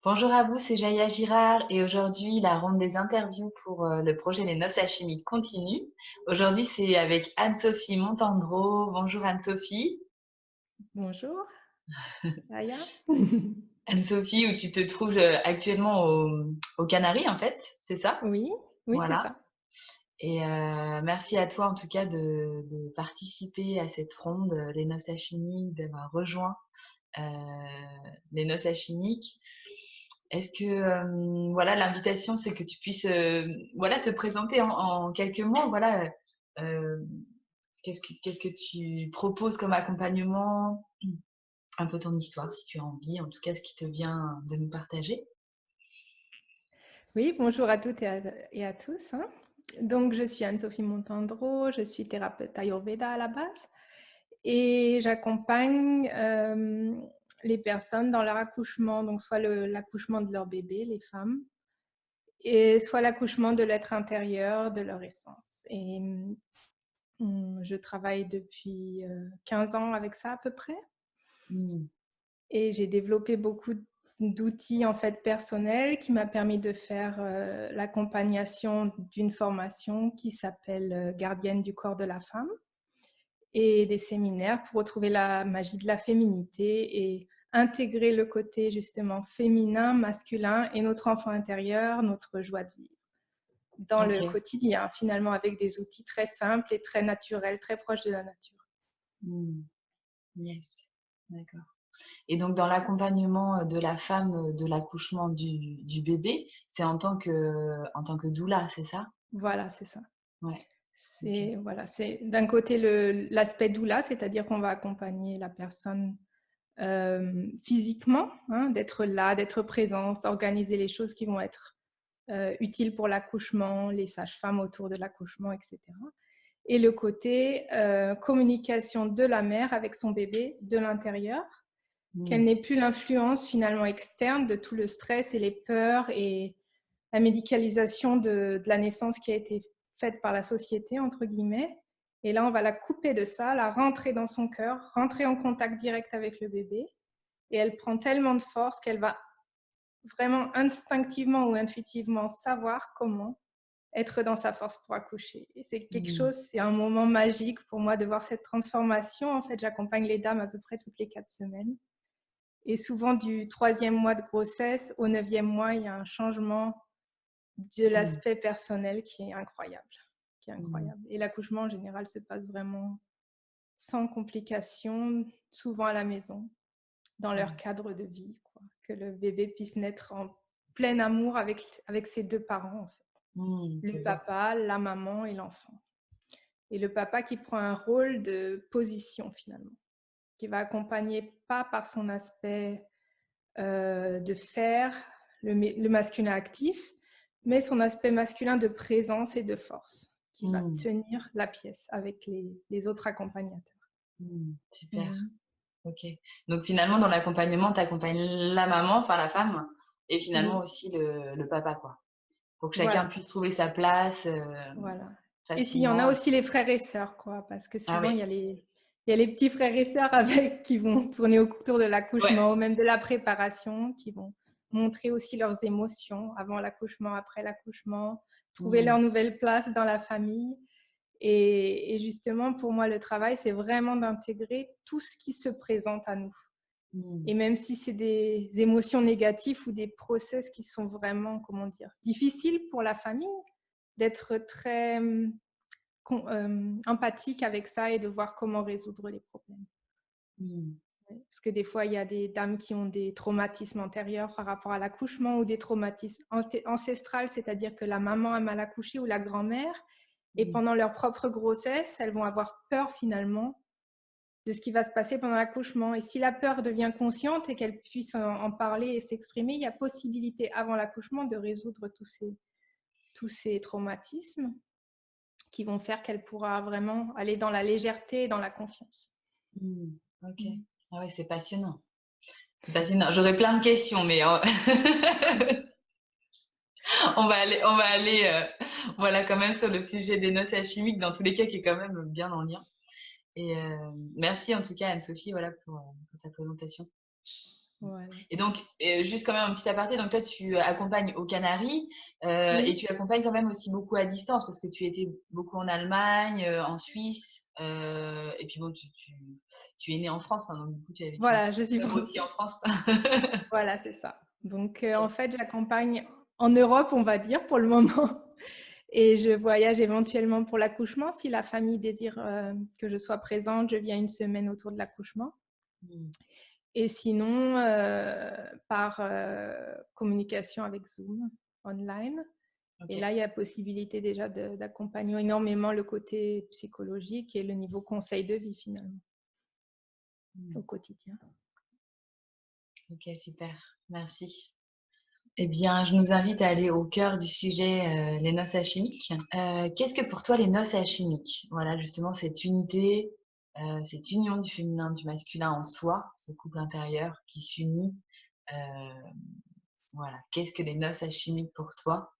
Bonjour à vous, c'est Jaya Girard et aujourd'hui la ronde des interviews pour le projet Les Noces Alchimiques continue. Aujourd'hui c'est avec Anne-Sophie Montandreau. Bonjour Anne-Sophie. Bonjour, Aya. Anne-Sophie, où tu te trouves actuellement aux Canaries en fait, c'est ça? Oui, oui, c'est Voilà. ça. Et merci à toi en tout cas de participer à cette ronde Les Noces Alchimiques, d'avoir rejoint euh, Les Noces Alchimiques. Est-ce que voilà, l'invitation, c'est que tu puisses voilà, te présenter en quelques mots. Voilà, euh, qu'est-ce que tu proposes comme accompagnement? Un peu ton histoire, si tu as envie, en tout cas, ce qui te vient de nous partager. Oui, bonjour à toutes et à tous, hein. Donc, je suis Anne-Sophie Montandreau, je suis thérapeute Ayurveda à la base et j'accompagne les personnes dans leur accouchement, donc soit l'accouchement de leur bébé, les femmes, et soit l'accouchement de l'être intérieur, de leur essence. Et je travaille depuis 15 ans avec ça à peu près. Mm. Et j'ai développé beaucoup d'outils en fait personnels qui m'a permis de faire l'accompagnation d'une formation qui s'appelle Gardienne du corps de la femme et des séminaires pour retrouver la magie de la féminité et intégrer le côté justement féminin, masculin et notre enfant intérieur, notre joie de vivre dans le Ok. quotidien finalement avec des outils très simples et très naturels, très proches de la nature. Mm. Yes. D'accord. Et donc, dans l'accompagnement de la femme de l'accouchement du bébé, c'est en tant que doula, c'est ça? Voilà, c'est ça. Ouais. Ok. C'est voilà, c'est d'un côté l'aspect doula, c'est-à-dire qu'on va accompagner la personne physiquement, hein, d'être là, d'être présent, organiser les choses qui vont être utiles pour l'accouchement, les sages-femmes autour de l'accouchement, etc. Et le côté communication de la mère avec son bébé de l'intérieur, qu'elle Mm. n'ait plus l'influence finalement externe de tout le stress et les peurs et la médicalisation de la naissance qui a été faite par la société, entre guillemets. Et là, on va la couper de ça, la rentrer dans son cœur, rentrer en contact direct avec le bébé. Et elle prend tellement de force qu'elle va vraiment instinctivement ou intuitivement savoir comment être dans sa force pour accoucher. Et c'est quelque Mm. chose, c'est un moment magique pour moi de voir cette transformation. En fait, j'accompagne les dames à peu près toutes les 4 semaines. Et souvent, du 3e mois de grossesse au 9e mois, il y a un changement de Mm. l'aspect personnel qui est incroyable. Qui est Mm. incroyable. Et l'accouchement, en général, se passe vraiment sans complications, souvent à la maison, dans leur Mm. cadre de vie, quoi. Que le bébé puisse naître en plein amour avec ses deux parents, en fait. Mm. Le C'est beau. papa, la maman et l'enfant. Et le papa qui prend un rôle de position, finalement, qui va accompagner pas par son aspect de faire, le masculin actif, mais son aspect masculin de présence et de force, qui va Mm. tenir la pièce avec les autres accompagnateurs. Super. Mhm. Ok. Donc finalement, dans l'accompagnement, tu accompagnes la maman, enfin la femme, et finalement Oui, aussi le papa, quoi. Pour que chacun voilà, puisse trouver sa place voilà. Et s'il y en a facilement. aussi les frères et sœurs, quoi, parce que Ah souvent oui. il y a les petits frères et sœurs avec qui vont tourner autour de Ouais. l'accouchement, ou même de la préparation, qui vont montrer aussi leurs émotions avant l'accouchement, après l'accouchement, trouver leur Mm. nouvelle place dans la famille. Et justement, pour moi, le travail, c'est vraiment d'intégrer tout ce qui se présente à nous. Et Mm. même si c'est des émotions négatives ou des process qui sont vraiment, comment dire, difficiles pour la famille, d'être très empathique avec ça et de voir comment résoudre les problèmes. Mm. Parce que des fois, il y a des dames qui ont des traumatismes antérieurs par rapport à l'accouchement ou des traumatismes ancestrales, c'est-à-dire que la maman a mal accouché ou la grand-mère, et Mm. pendant leur propre grossesse, elles vont avoir peur finalement de ce qui va se passer pendant l'accouchement. Et si la peur devient consciente et qu'elle puisse en parler et s'exprimer, il y a possibilité avant l'accouchement de résoudre tous ces traumatismes qui vont faire qu'elle pourra vraiment aller dans la légèreté et dans la confiance. Mm. Ok. Ah ouais, c'est passionnant. C'est passionnant. J'aurais plein de questions, mais on va aller voilà, quand même sur le sujet des noces alchimiques, dans tous les cas, qui est quand même bien en lien. Et merci en tout cas, Anne-Sophie, voilà, pour ta présentation. Voilà. Et donc, juste quand même un petit aparté, donc toi, tu accompagnes aux Canaries et Oui, tu accompagnes quand même aussi beaucoup à distance parce que tu étais beaucoup en Allemagne, en Suisse, et puis bon, tu es né en France, enfin, donc du coup, tu as vécu voilà, je suis aussi en française. France. Voilà, c'est ça. Donc, en Ok. fait, j'accompagne en Europe, on va dire, pour le moment. Et je voyage éventuellement pour l'accouchement. Si la famille désire que je sois présente, je viens une semaine autour de l'accouchement. Hmm. Et sinon, par communication avec Zoom, online. Et Ok. là, il y a possibilité déjà d'accompagner énormément le côté psychologique et le niveau conseil de vie, finalement, Hmm. au quotidien. Ok, super. Merci. Eh bien, je nous invite à aller au cœur du sujet, les noces alchimiques. Qu'est-ce que pour toi les noces alchimiques? Voilà, justement, cette unité, cette union du féminin, du masculin en soi, ce couple intérieur qui s'unit. euh, voilà, qu'est-ce que les noces alchimiques pour toi?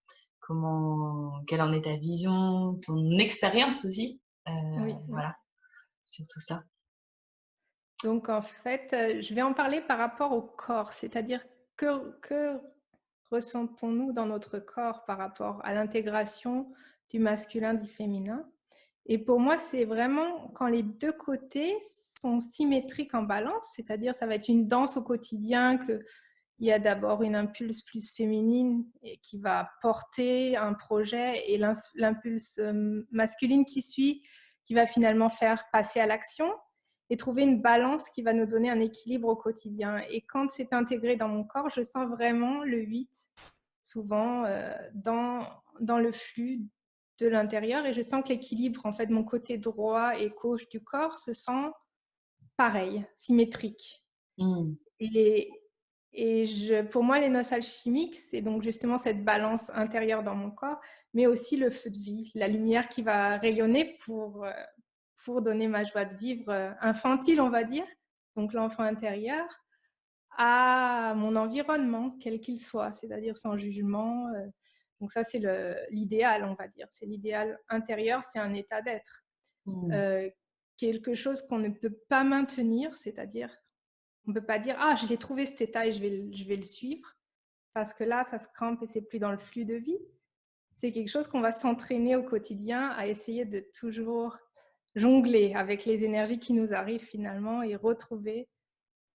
Quelle en est ta vision, ton expérience aussi? Euh, Oui, oui. voilà, sur tout ça. Donc, en fait, je vais en parler par rapport au corps, c'est-à-dire que ressentons-nous dans notre corps par rapport à l'intégration du masculin, du féminin. Et pour moi, c'est vraiment quand les deux côtés sont symétriques en balance, c'est-à-dire ça va être une danse au quotidien, qu'il y a d'abord une impulse plus féminine qui va porter un projet et l'impulse masculine qui suit, qui va finalement faire passer à l'action et trouver une balance qui va nous donner un équilibre au quotidien. Et quand c'est intégré dans mon corps, je sens vraiment le 8 souvent dans le flux de l'intérieur et je sens que l'équilibre, en fait, mon côté droit et gauche du corps se sent pareil, symétrique. Hmm. Et, pour moi, les noces alchimiques, c'est donc justement cette balance intérieure dans mon corps, mais aussi le feu de vie, la lumière qui va rayonner pour donner ma joie de vivre infantile, on va dire, donc l'enfant intérieur, à mon environnement, quel qu'il soit, c'est-à-dire sans jugement. Donc ça, c'est l'idéal, on va dire. C'est l'idéal intérieur, c'est un état d'être. Hmm. Euh, Quelque chose qu'on ne peut pas maintenir, c'est-à-dire on ne peut pas dire ah je l'ai trouvé cet état et je vais le suivre parce que là ça se crampe et c'est plus dans le flux de vie. C'est quelque chose qu'on va s'entraîner au quotidien à essayer de toujours jongler avec les énergies qui nous arrivent finalement et retrouver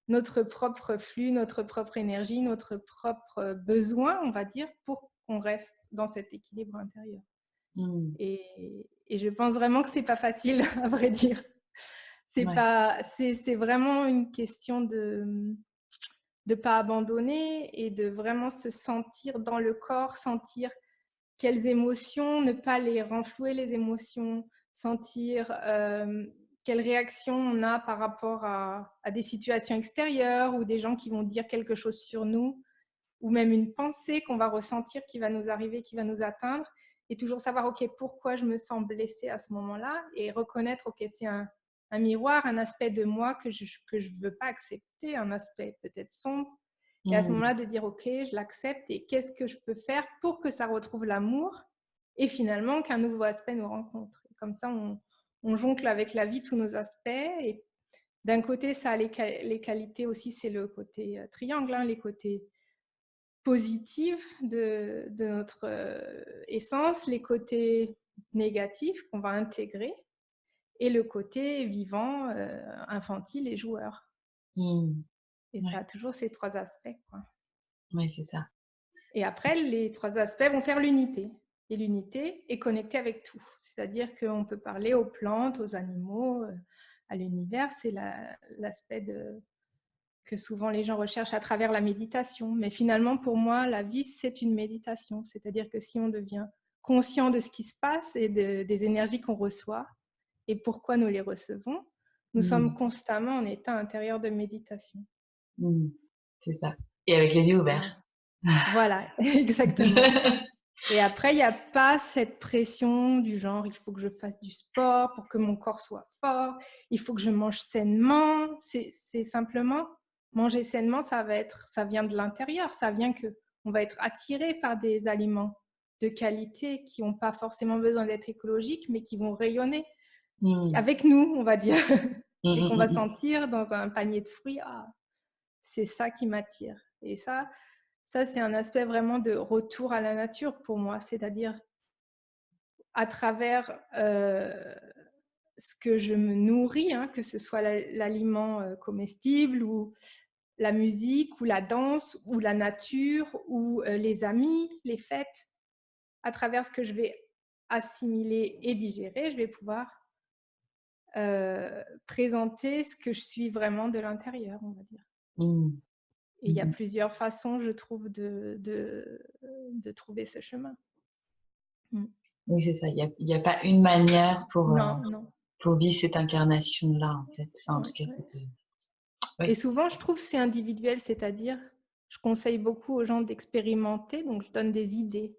notre propre flux, notre propre énergie, notre propre besoin, on va dire, pour qu'on reste dans cet équilibre intérieur. Hmm. Et je pense vraiment que c'est pas facile, à vrai dire. Ouais. C'est vraiment une question de ne pas abandonner et de vraiment se sentir dans le corps, sentir quelles émotions, ne pas les renflouer les émotions, sentir quelles réactions on a par rapport à des situations extérieures ou des gens qui vont dire quelque chose sur nous ou même une pensée qu'on va ressentir qui va nous arriver, qui va nous atteindre et toujours savoir ok pourquoi je me sens blessée à ce moment-là et reconnaître ok c'est un miroir, un aspect de moi que je veux pas accepter, un aspect peut-être sombre et à ce Hmm. moment-là de dire ok je l'accepte et qu'est-ce que je peux faire pour que ça retrouve l'amour et finalement qu'un nouveau aspect nous rencontre. Et comme ça on joncle avec la vie tous nos aspects et d'un côté ça a les qualités aussi, c'est le côté triangle, hein, les côtés positifs de notre essence, les côtés négatifs qu'on va intégrer et le côté vivant, infantile et joueur. Hmm. Et ça Ouais, a toujours ces trois aspects, quoi. ouais, c'est ça. Et après, les trois aspects vont faire l'unité. Et l'unité est connectée avec tout. C'est-à-dire qu'on peut parler aux plantes, aux animaux, à l'univers. C'est l'aspect que souvent les gens recherchent à travers la méditation. Mais finalement, pour moi, la vie, c'est une méditation. C'est-à-dire que si on devient conscient de ce qui se passe et des énergies qu'on reçoit et pourquoi nous les recevons, nous sommes Hmm. constamment en état intérieur de méditation. Hmm. C'est ça. Et avec les yeux Voilà, ouverts. voilà, exactement. Et après, il n'y a pas cette pression du genre, il faut que je fasse du sport pour que mon corps soit fort, il faut que je mange sainement. C'est simplement, manger sainement, ça vient de l'intérieur, ça vient que on va être attiré par des aliments de qualité qui n'ont pas forcément besoin d'être écologiques, mais qui vont rayonner Hmm. avec nous, on va dire. Hmm, Et qu'on hmm, va hmm, hmm. sentir dans un panier de fruits, ah, c'est ça qui m'attire. Et ça c'est un aspect vraiment de retour à la nature pour moi, c'est-à-dire à travers ce que je me nourris, hein, que ce soit l'aliment comestible ou la musique ou la danse ou la nature ou les amis, les fêtes, à travers ce que je vais assimiler et digérer, je vais pouvoir présenter ce que je suis vraiment de l'intérieur, on va dire. Mmh. Et il y a Mmh. plusieurs façons, je trouve, de trouver ce chemin. Mm. Oui, c'est ça. Il y a pas une manière Non, non. pour vivre cette incarnation-là, en fait. Enfin, en Ouais, tout cas, ouais. Et oui. souvent, je trouve que c'est individuel, c'est-à-dire, je conseille beaucoup aux gens d'expérimenter, donc je donne des idées.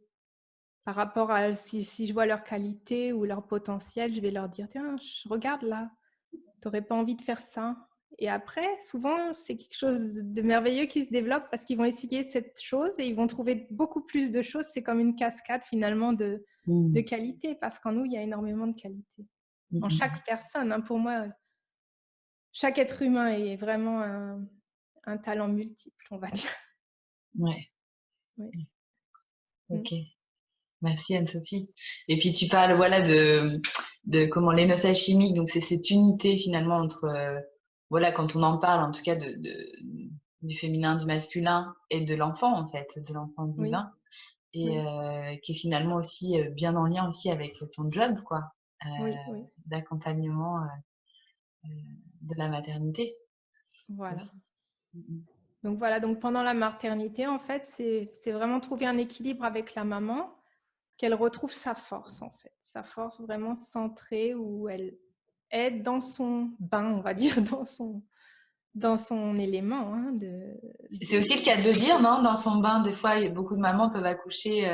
Par rapport à si je vois leur qualité ou leur potentiel, je vais leur dire: «Tiens, regarde là, tu n'aurais pas envie de faire ça?» Et après, souvent, c'est quelque chose de merveilleux qui se développe parce qu'ils vont essayer cette chose et ils vont trouver beaucoup plus de choses. C'est comme une cascade finalement de Mmh. qualité parce qu'en nous, il y a énormément de qualité. Mmh En mh. chaque personne, hein, pour moi, chaque être humain est vraiment un talent multiple, on va dire. Ouais. Oui. Mm. OK. Merci Anne-Sophie. Et puis tu parles, voilà, de comment l'énoncage chimique, donc c'est cette unité finalement entre, voilà, quand on en parle, en tout cas du féminin, du masculin et de l'enfant en fait, de l'enfant Oui, divin, et oui, qui est finalement aussi bien en lien aussi avec ton job, quoi, oui, oui. d'accompagnement de la maternité Voilà. aussi. Mmh Donc voilà, donc pendant la maternité, en fait, c'est vraiment trouver un équilibre avec la maman, qu'elle retrouve sa force, en fait. Sa force vraiment centrée où elle est dans son bain, on va dire, dans son élément. Hein, C'est aussi le cas de le dire, non? Dans son bain, des fois, beaucoup de mamans peuvent accoucher,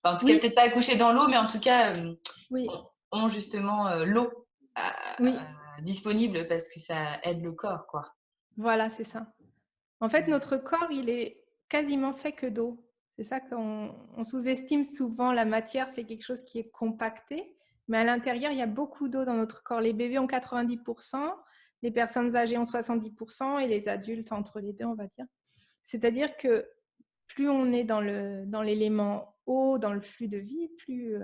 enfin, en tout cas, Oui, peut-être pas accoucher dans l'eau, mais en tout cas, oui, ont justement l'eau oui, disponible parce que ça aide le corps, quoi. voilà, c'est ça. En fait, Mmh. notre corps, il est quasiment fait que d'eau. C'est ça qu'on sous-estime souvent la matière, c'est quelque chose qui est compacté, mais à l'intérieur, il y a beaucoup d'eau dans notre corps. Les bébés ont 90%, les personnes âgées ont 70% et les adultes entre les deux, on va dire. C'est-à-dire que plus on est dans l'élément eau, dans le flux de vie, plus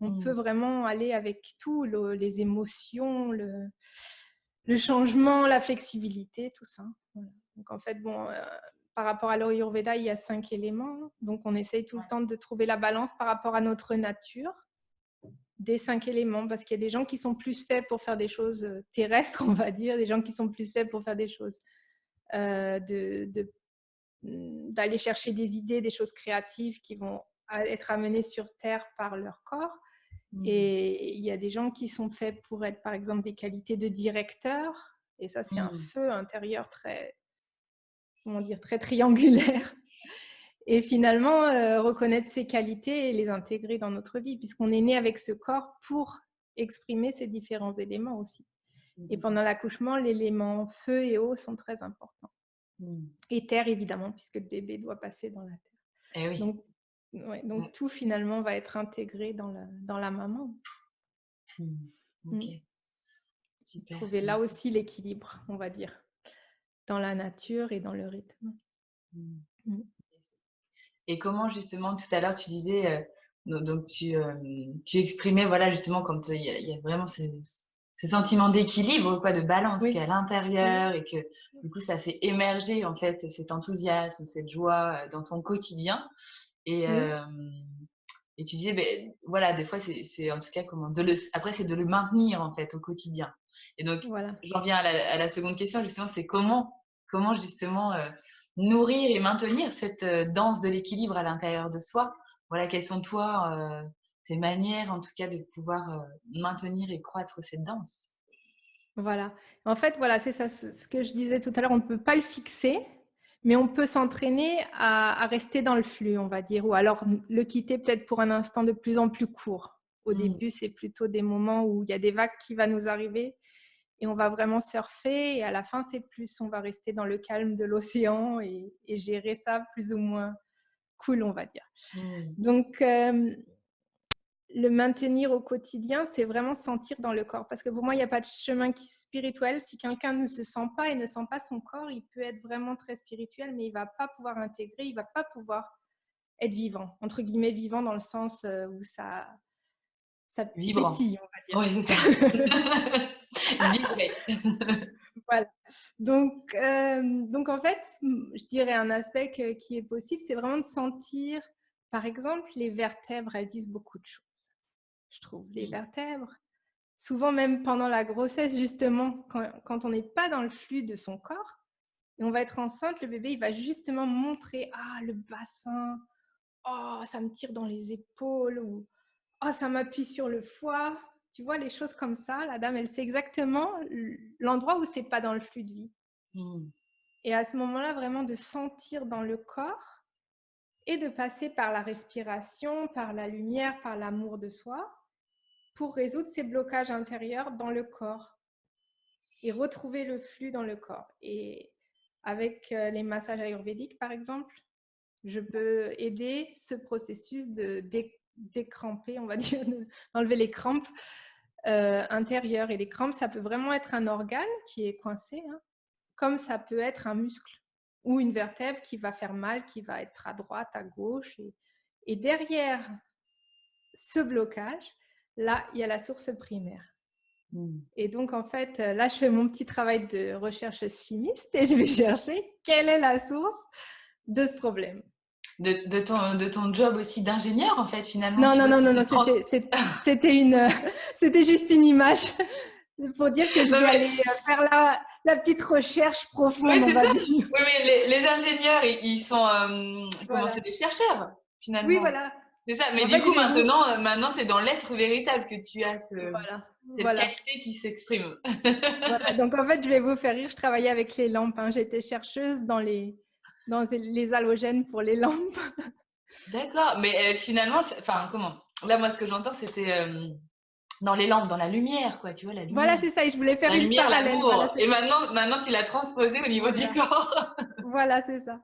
on peut Mmh. vraiment aller avec tout, les émotions, le changement, la flexibilité, tout ça. Voilà. Donc en fait, bon, par rapport à l'Ayurveda, il y a 5 éléments. Donc on essaye tout le temps de trouver la balance par rapport à notre nature des 5 éléments, parce qu'il y a des gens qui sont plus faits pour faire des choses terrestres, on va dire, des gens qui sont plus faits pour faire des choses d'aller chercher des idées, des choses créatives qui vont être amenées sur Terre par leur corps. Mmh. Et il y a des gens qui sont faits pour être, par exemple, des qualités de directeur. Et ça, c'est un Mmh. feu intérieur très, comment dire, très triangulaire. Et finalement, reconnaître ces qualités et les intégrer dans notre vie, puisqu'on est né avec ce corps pour exprimer ces différents éléments aussi. Et Mmh. pendant l'accouchement, l'élément feu et eau sont très importants. Mmh. Et terre, évidemment, puisque le bébé doit passer dans la terre. Eh oui. Donc, ouais, donc Ouais. tout finalement va être intégré dans la maman. Mmh. OK. Mm. Super, Trouver là merci. aussi l'équilibre, on va dire, dans la nature et dans le rythme. Mmh. Mm. Et comment justement, tout à l'heure, tu disais, donc tu exprimais, voilà, justement, quand il y a vraiment ce sentiment d'équilibre, quoi, de balance qui est Oui, à oui, l'intérieur et que, du coup, ça fait émerger, en fait, cet enthousiasme, cette joie, dans ton quotidien. Et, oui, et tu disais, beh, voilà, des fois, c'est en tout cas comment de le après, c'est de le maintenir, en fait, au quotidien. Et donc, voilà. j'en viens à la seconde question, justement, c'est comment justement, nourrir et maintenir cette, danse de l'équilibre à l'intérieur de soi? Voilà, quelles sont toi, tes manières, en tout cas, de pouvoir, maintenir et croître cette danse? Voilà. En fait, voilà, c'est ça, c'est ce que je disais tout à l'heure, on ne peut pas le fixer, mais on peut s'entraîner à rester dans le flux, on va dire, ou alors le quitter peut-être pour un instant de plus en plus court. Au Mmh. début, c'est plutôt des moments où il y a des vagues qui vont nous arriver et on va vraiment surfer, et à la fin, c'est plus, on va rester dans le calme de l'océan et gérer ça plus ou moins cool, on va dire. Mmh. Donc, le maintenir au quotidien, c'est vraiment sentir dans le corps. Parce que pour moi, il n'y a pas de chemin spirituel. Si quelqu'un ne se sent pas et ne sent pas son corps, il peut être vraiment très spirituel, mais il ne va pas pouvoir intégrer, il ne va pas pouvoir être vivant, entre guillemets vivant dans le sens où ça Vibrant. pétille, on va Oui, c'est ça. dire. Vibrer. Voilà. Donc, en fait, je dirais un aspect qui est possible, c'est vraiment de sentir, par exemple, les vertèbres, elles disent beaucoup de choses, je trouve. Les vertèbres, souvent même pendant la grossesse, justement, quand on n'est pas dans le flux de son corps, et on va être enceinte, le bébé, il va justement montrer, ah, le bassin, oh, ça me tire dans les épaules, ou oh, ça m'appuie sur le foie. Tu vois, les choses comme ça, la dame, elle sait exactement l'endroit où c'est pas dans le flux de vie. Et à ce moment-là, vraiment de sentir dans le corps et de passer par la respiration, par la lumière, par l'amour de soi, pour résoudre ces blocages intérieurs dans le corps et retrouver le flux dans le corps. Et avec les massages ayurvédiques, par exemple, je peux aider ce processus de décramper, on va dire, d'enlever les crampes intérieures. Et les crampes, ça peut vraiment être un organe qui est coincé, hein, comme ça peut être un muscle ou une vertèbre qui va faire mal, qui va être à droite, à gauche. Et derrière ce blocage, là, il y a la source primaire. Et donc, en fait, là, je fais mon petit travail de recherche chimiste et je vais chercher quelle est la source de ce problème. De ton job aussi d'ingénieur, en fait, finalement, Non, tu non, vois, non, non, c'est non, c'était juste une image pour dire que je Non, vais mais aller faire la petite recherche oui, profonde, on c'est va ça. dire. Oui, mais les ingénieurs, ils sont, comment, c'est Voilà. des chercheurs, Oui, finalement. voilà. C'est ça. Mais En du fait, je coup, vais vous... maintenant, c'est dans l'être véritable que tu as Voilà, cette voilà. qualité qui s'exprime. Voilà. Donc, en fait, je vais vous faire rire. Je travaillais avec les lampes, hein. J'étais chercheuse dans les halogènes pour les lampes. D'accord. Mais finalement, enfin, comment? Là, moi, ce que j'entends, c'était dans les lampes, dans la lumière, quoi. Tu vois, la Voilà, lumière. c'est ça. Et je voulais faire La une lumière, parallèle. Voilà, l'amour. Et maintenant, tu l'as transposé au niveau du voilà. corps. Voilà, c'est ça.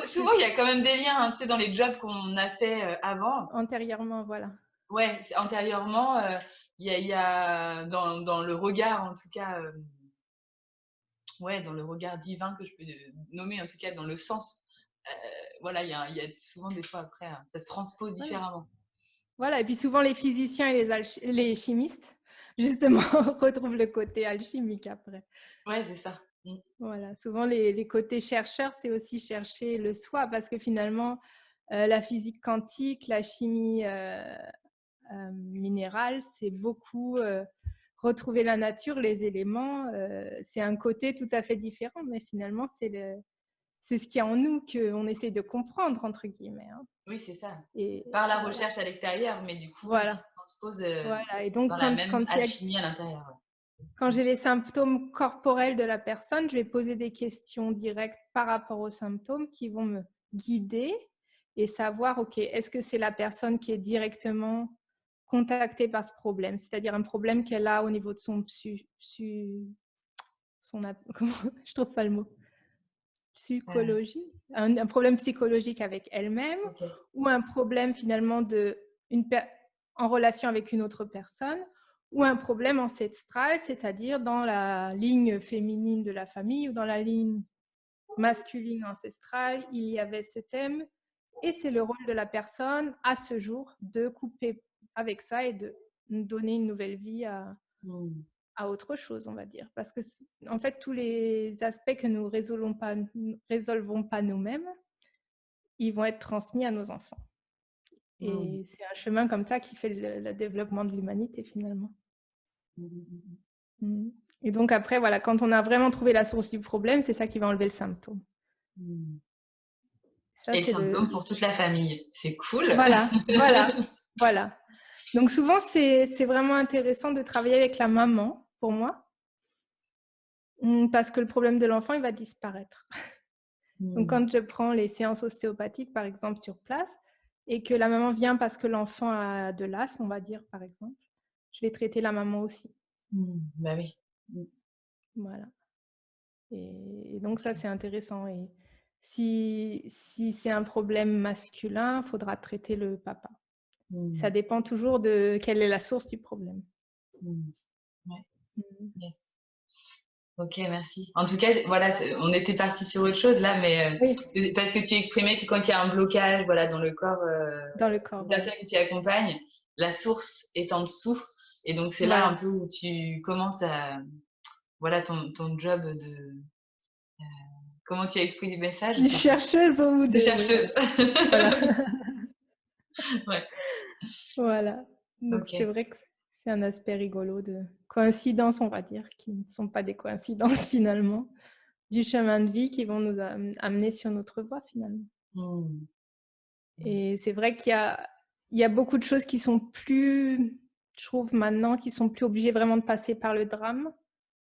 Souvent, il y a quand même des liens, hein, tu sais, dans les jobs qu'on a fait avant. Antérieurement, voilà. Ouais, antérieurement, il y a dans le regard, en tout cas, ouais, dans le regard divin que je peux nommer, en tout cas, dans le sens. Voilà, il y a souvent des fois après, ça se transpose Voilà. différemment. Voilà. Et puis souvent, les physiciens et les chimistes, justement, retrouvent le côté alchimique après. Ouais, c'est ça. Voilà. Souvent, les côtés chercheurs, c'est aussi chercher le soi, parce que finalement, la physique quantique, la chimie minérale, c'est beaucoup retrouver la nature, les éléments. C'est un côté tout à fait différent, mais finalement, c'est ce qu'il y a en nous qu'on essaye de comprendre, entre guillemets, hein. Oui, c'est ça. Et Par la voilà. recherche à l'extérieur, mais du coup, qui Voilà. se transpose Voilà. Et donc, dans la même il y a alchimie à l'intérieur. quand j'ai les symptômes corporels de la personne, je vais poser des questions directes par rapport aux symptômes qui vont me guider et savoir, OK, est-ce que c'est la personne qui est directement contactée par ce problème, c'est-à-dire un problème qu'elle a au niveau de son comment, je trouve pas le mot, Ouais. psychologie, un problème psychologique avec elle-même, Ok. ou un problème finalement en relation avec une autre personne, ou un problème ancestral, c'est-à-dire dans la ligne féminine de la famille ou dans la ligne masculine ancestrale, il y avait ce thème, et c'est le rôle de la personne à ce jour de couper avec ça et de donner une nouvelle vie à autre chose, on va dire. Parce que, en fait, tous les aspects que nous résolvons pas nous-mêmes, ils vont être transmis à nos enfants. Et c'est un chemin comme ça qui fait le développement de l'humanité, finalement. Et donc après, voilà, quand on a vraiment trouvé la source du problème, c'est ça qui va enlever le symptôme. Ça, Et le c'est symptôme pour toute la famille. C'est cool. Voilà, voilà, voilà. Donc souvent, c'est vraiment intéressant de travailler avec la maman, pour moi, parce que le problème de l'enfant, il va disparaître. Donc quand je prends les séances ostéopathiques, par exemple, sur place, et que la maman vient parce que l'enfant a de l'asthme, on va dire, par exemple, je vais traiter la maman aussi. Bah oui. Voilà. Et donc ça, c'est intéressant. Et si c'est un problème masculin, il faudra traiter le papa. Ça Mmh. dépend toujours de quelle est la source du problème. Mmh. Ouais, Mmh. yes. OK, merci. En tout cas, voilà, on était parti sur autre chose là, mais Oui, parce que tu exprimais que quand il y a un blocage, voilà, dans le corps, dans le corps, d'une voilà. personne que tu accompagnes, la source est en dessous, et donc c'est là un Voilà. peu où tu commences à, voilà, ton job de, comment tu as exprimé le message? Je Une sais plus. chercheuse ou De de oui, chercheuse. voilà. Voilà. Ouais, Voilà. Donc c'est OK. vrai que c'est un aspect rigolo de coïncidences, on va dire, qui ne sont pas des coïncidences finalement, du chemin de vie qui vont nous amener sur notre voie finalement. Mmh. Mmh. Et c'est vrai qu'il y a beaucoup de choses qui sont plus, je trouve maintenant, qui sont plus obligées vraiment de passer par le drame.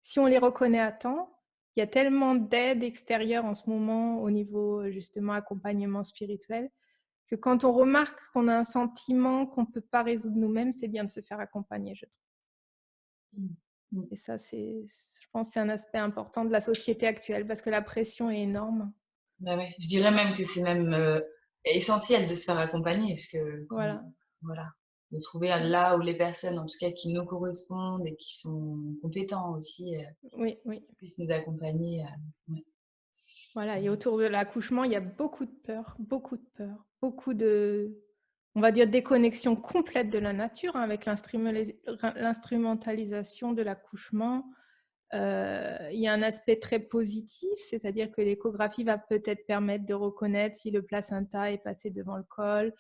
Si on les reconnaît à temps, il y a tellement d'aide extérieure en ce moment au niveau, justement, accompagnement spirituel, que quand on remarque qu'on a un sentiment qu'on ne peut pas résoudre nous-mêmes, c'est bien de se faire accompagner, je trouve. Mmh. Mmh. Et ça, je pense que c'est un aspect important de la société actuelle parce que la pression est énorme. Bah, ouais, je dirais même que c'est même, essentiel de se faire accompagner, puisque comme, Voilà. voilà, de trouver là où les personnes, en tout cas, qui nous correspondent et qui sont compétents aussi, Oui, oui. puissent nous accompagner, ouais. Voilà, et autour de l'accouchement, il y a beaucoup de peur, beaucoup de, on va dire, déconnexion complète de la nature, hein, avec l'instrumentalisation de l'accouchement. Il y a un aspect très positif, c'est-à-dire que l'échographie va peut-être permettre de reconnaître si le placenta est passé devant le col,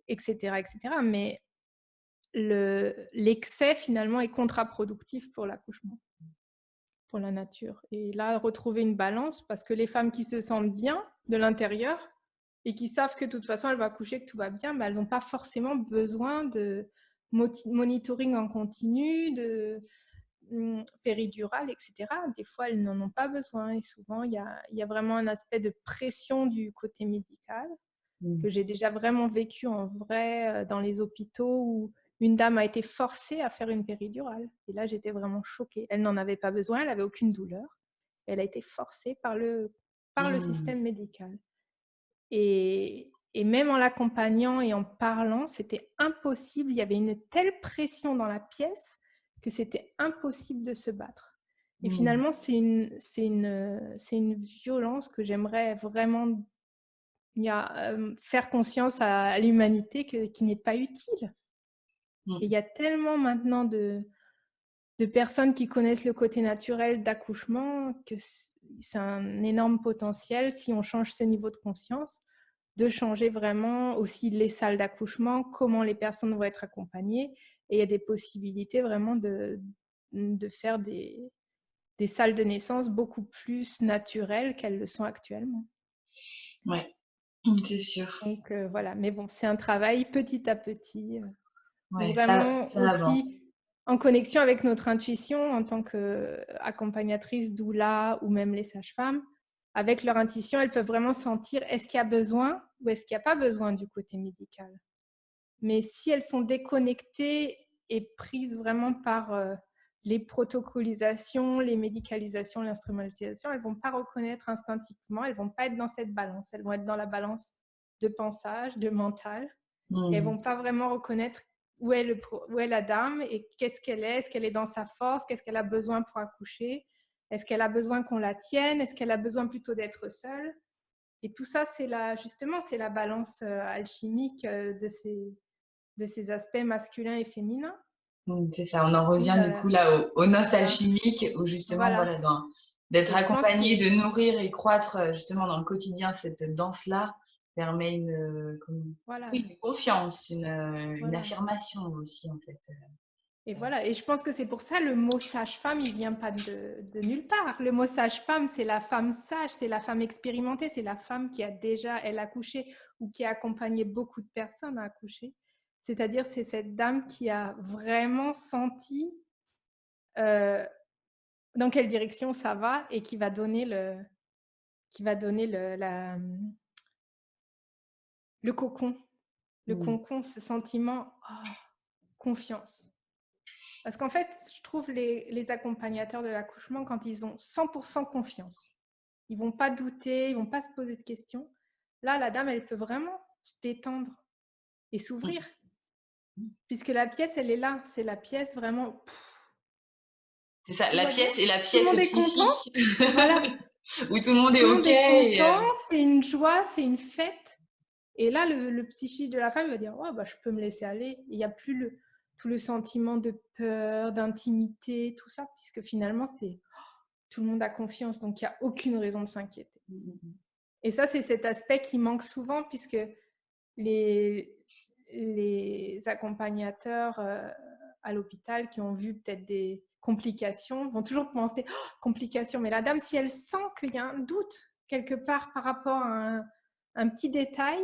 etc., etc. Mais l'excès, finalement, est contre-productif pour l'accouchement, pour la nature. Et là, retrouver une balance, parce que les femmes qui se sentent bien de l'intérieur et qui savent que de toute façon, elles vont accoucher, que tout va bien, mais elles n'ont pas forcément besoin de monitoring en continu, de péridurale, etc. Des fois, elles n'en ont pas besoin. Et souvent, il y a vraiment un aspect de pression du côté médical Mmh. que j'ai déjà vraiment vécu en vrai dans les hôpitaux où une dame a été forcée à faire une péridurale. Et là, j'étais vraiment choquée. Elle n'en avait pas besoin, elle avait aucune douleur. Elle a été forcée par le Mmh. système médical. Et même en l'accompagnant et en parlant, c'était impossible. Il y avait une telle pression dans la pièce que c'était impossible de se battre. Et Mmh. finalement, c'est une violence que j'aimerais vraiment faire conscience à l'humanité qui n'est pas utile. Et il Mmh. y a tellement maintenant de personnes qui connaissent le côté naturel d'accouchement que c'est un énorme potentiel, si on change ce niveau de conscience, de changer vraiment aussi les salles d'accouchement, comment les personnes vont être accompagnées. Et il y a des possibilités vraiment de faire des salles de naissance beaucoup plus naturelles qu'elles le sont actuellement. Ouais, c'est sûr. Donc voilà, mais bon, c'est un travail petit à petit, pour Ouais, vraiment ça avance. aussi en connexion avec notre intuition en tant qu'accompagnatrice, doula ou même les sages-femmes. Avec leur intuition, elles peuvent vraiment sentir est-ce qu'il y a besoin ou est-ce qu'il n'y a pas besoin du côté médical. Mais si elles sont déconnectées et prises vraiment par les protocolisations, les médicalisations, l'instrumentalisation, elles ne vont pas reconnaître instinctivement, elles ne vont pas être dans cette balance, elles vont être dans la balance de pensage, de mental, et elles ne Mmh. vont pas vraiment reconnaître où est la dame et qu'est-ce qu'elle est qu'elle est dans sa force, qu'est-ce qu'elle a besoin pour accoucher, est-ce qu'elle a besoin qu'on la tienne, est-ce qu'elle a besoin plutôt d'être seule. Et tout ça, justement, c'est la balance alchimique de ces aspects masculins et féminins. Mmh, c'est ça, on en Et, revient du coup là aux noces voilà, alchimiques, où justement, voilà. voilà, d'être Et je pense accompagné, qu'il de nourrir et croître, justement dans le quotidien cette danse-là, permet une, voilà, oui, une confiance, une voilà. affirmation aussi en fait. Et voilà. Et je pense que c'est pour ça le mot sage-femme, il vient pas de nulle part. Le mot sage-femme, c'est la femme sage, c'est la femme expérimentée, c'est la femme qui a déjà, elle, accouché ou qui a accompagné beaucoup de personnes à accoucher. C'est-à-dire, c'est cette dame qui a vraiment senti euh, dans quelle direction ça va et qui va donner le cocon. Le Mmh. cocon, ce sentiment, oh, confiance. Parce qu'en fait, je trouve les accompagnateurs de l'accouchement, quand ils ont 100% confiance, ils ne vont pas douter, ils ne vont pas se poser de questions. Là, la dame, elle peut vraiment se détendre et s'ouvrir. puisque la pièce, elle est là. C'est la pièce vraiment, C'est ça, tout la va bien, pièce est la tout le pièce monde est content. psychique Voilà, où tout le monde est tout le monde OK est et content, c'est une joie, c'est une fête. Et là, le psychique de la femme va dire, oh, bah, je peux me laisser aller. Il n'y a plus tout le sentiment de peur, d'intimité, tout ça, puisque finalement, tout le monde a confiance, donc il n'y a aucune raison de s'inquiéter. Et ça, c'est cet aspect qui manque souvent, puisque les accompagnateurs à l'hôpital qui ont vu peut-être des complications vont toujours penser, oh, complications, mais la dame, si elle sent qu'il y a un doute quelque part par rapport à un petit détail,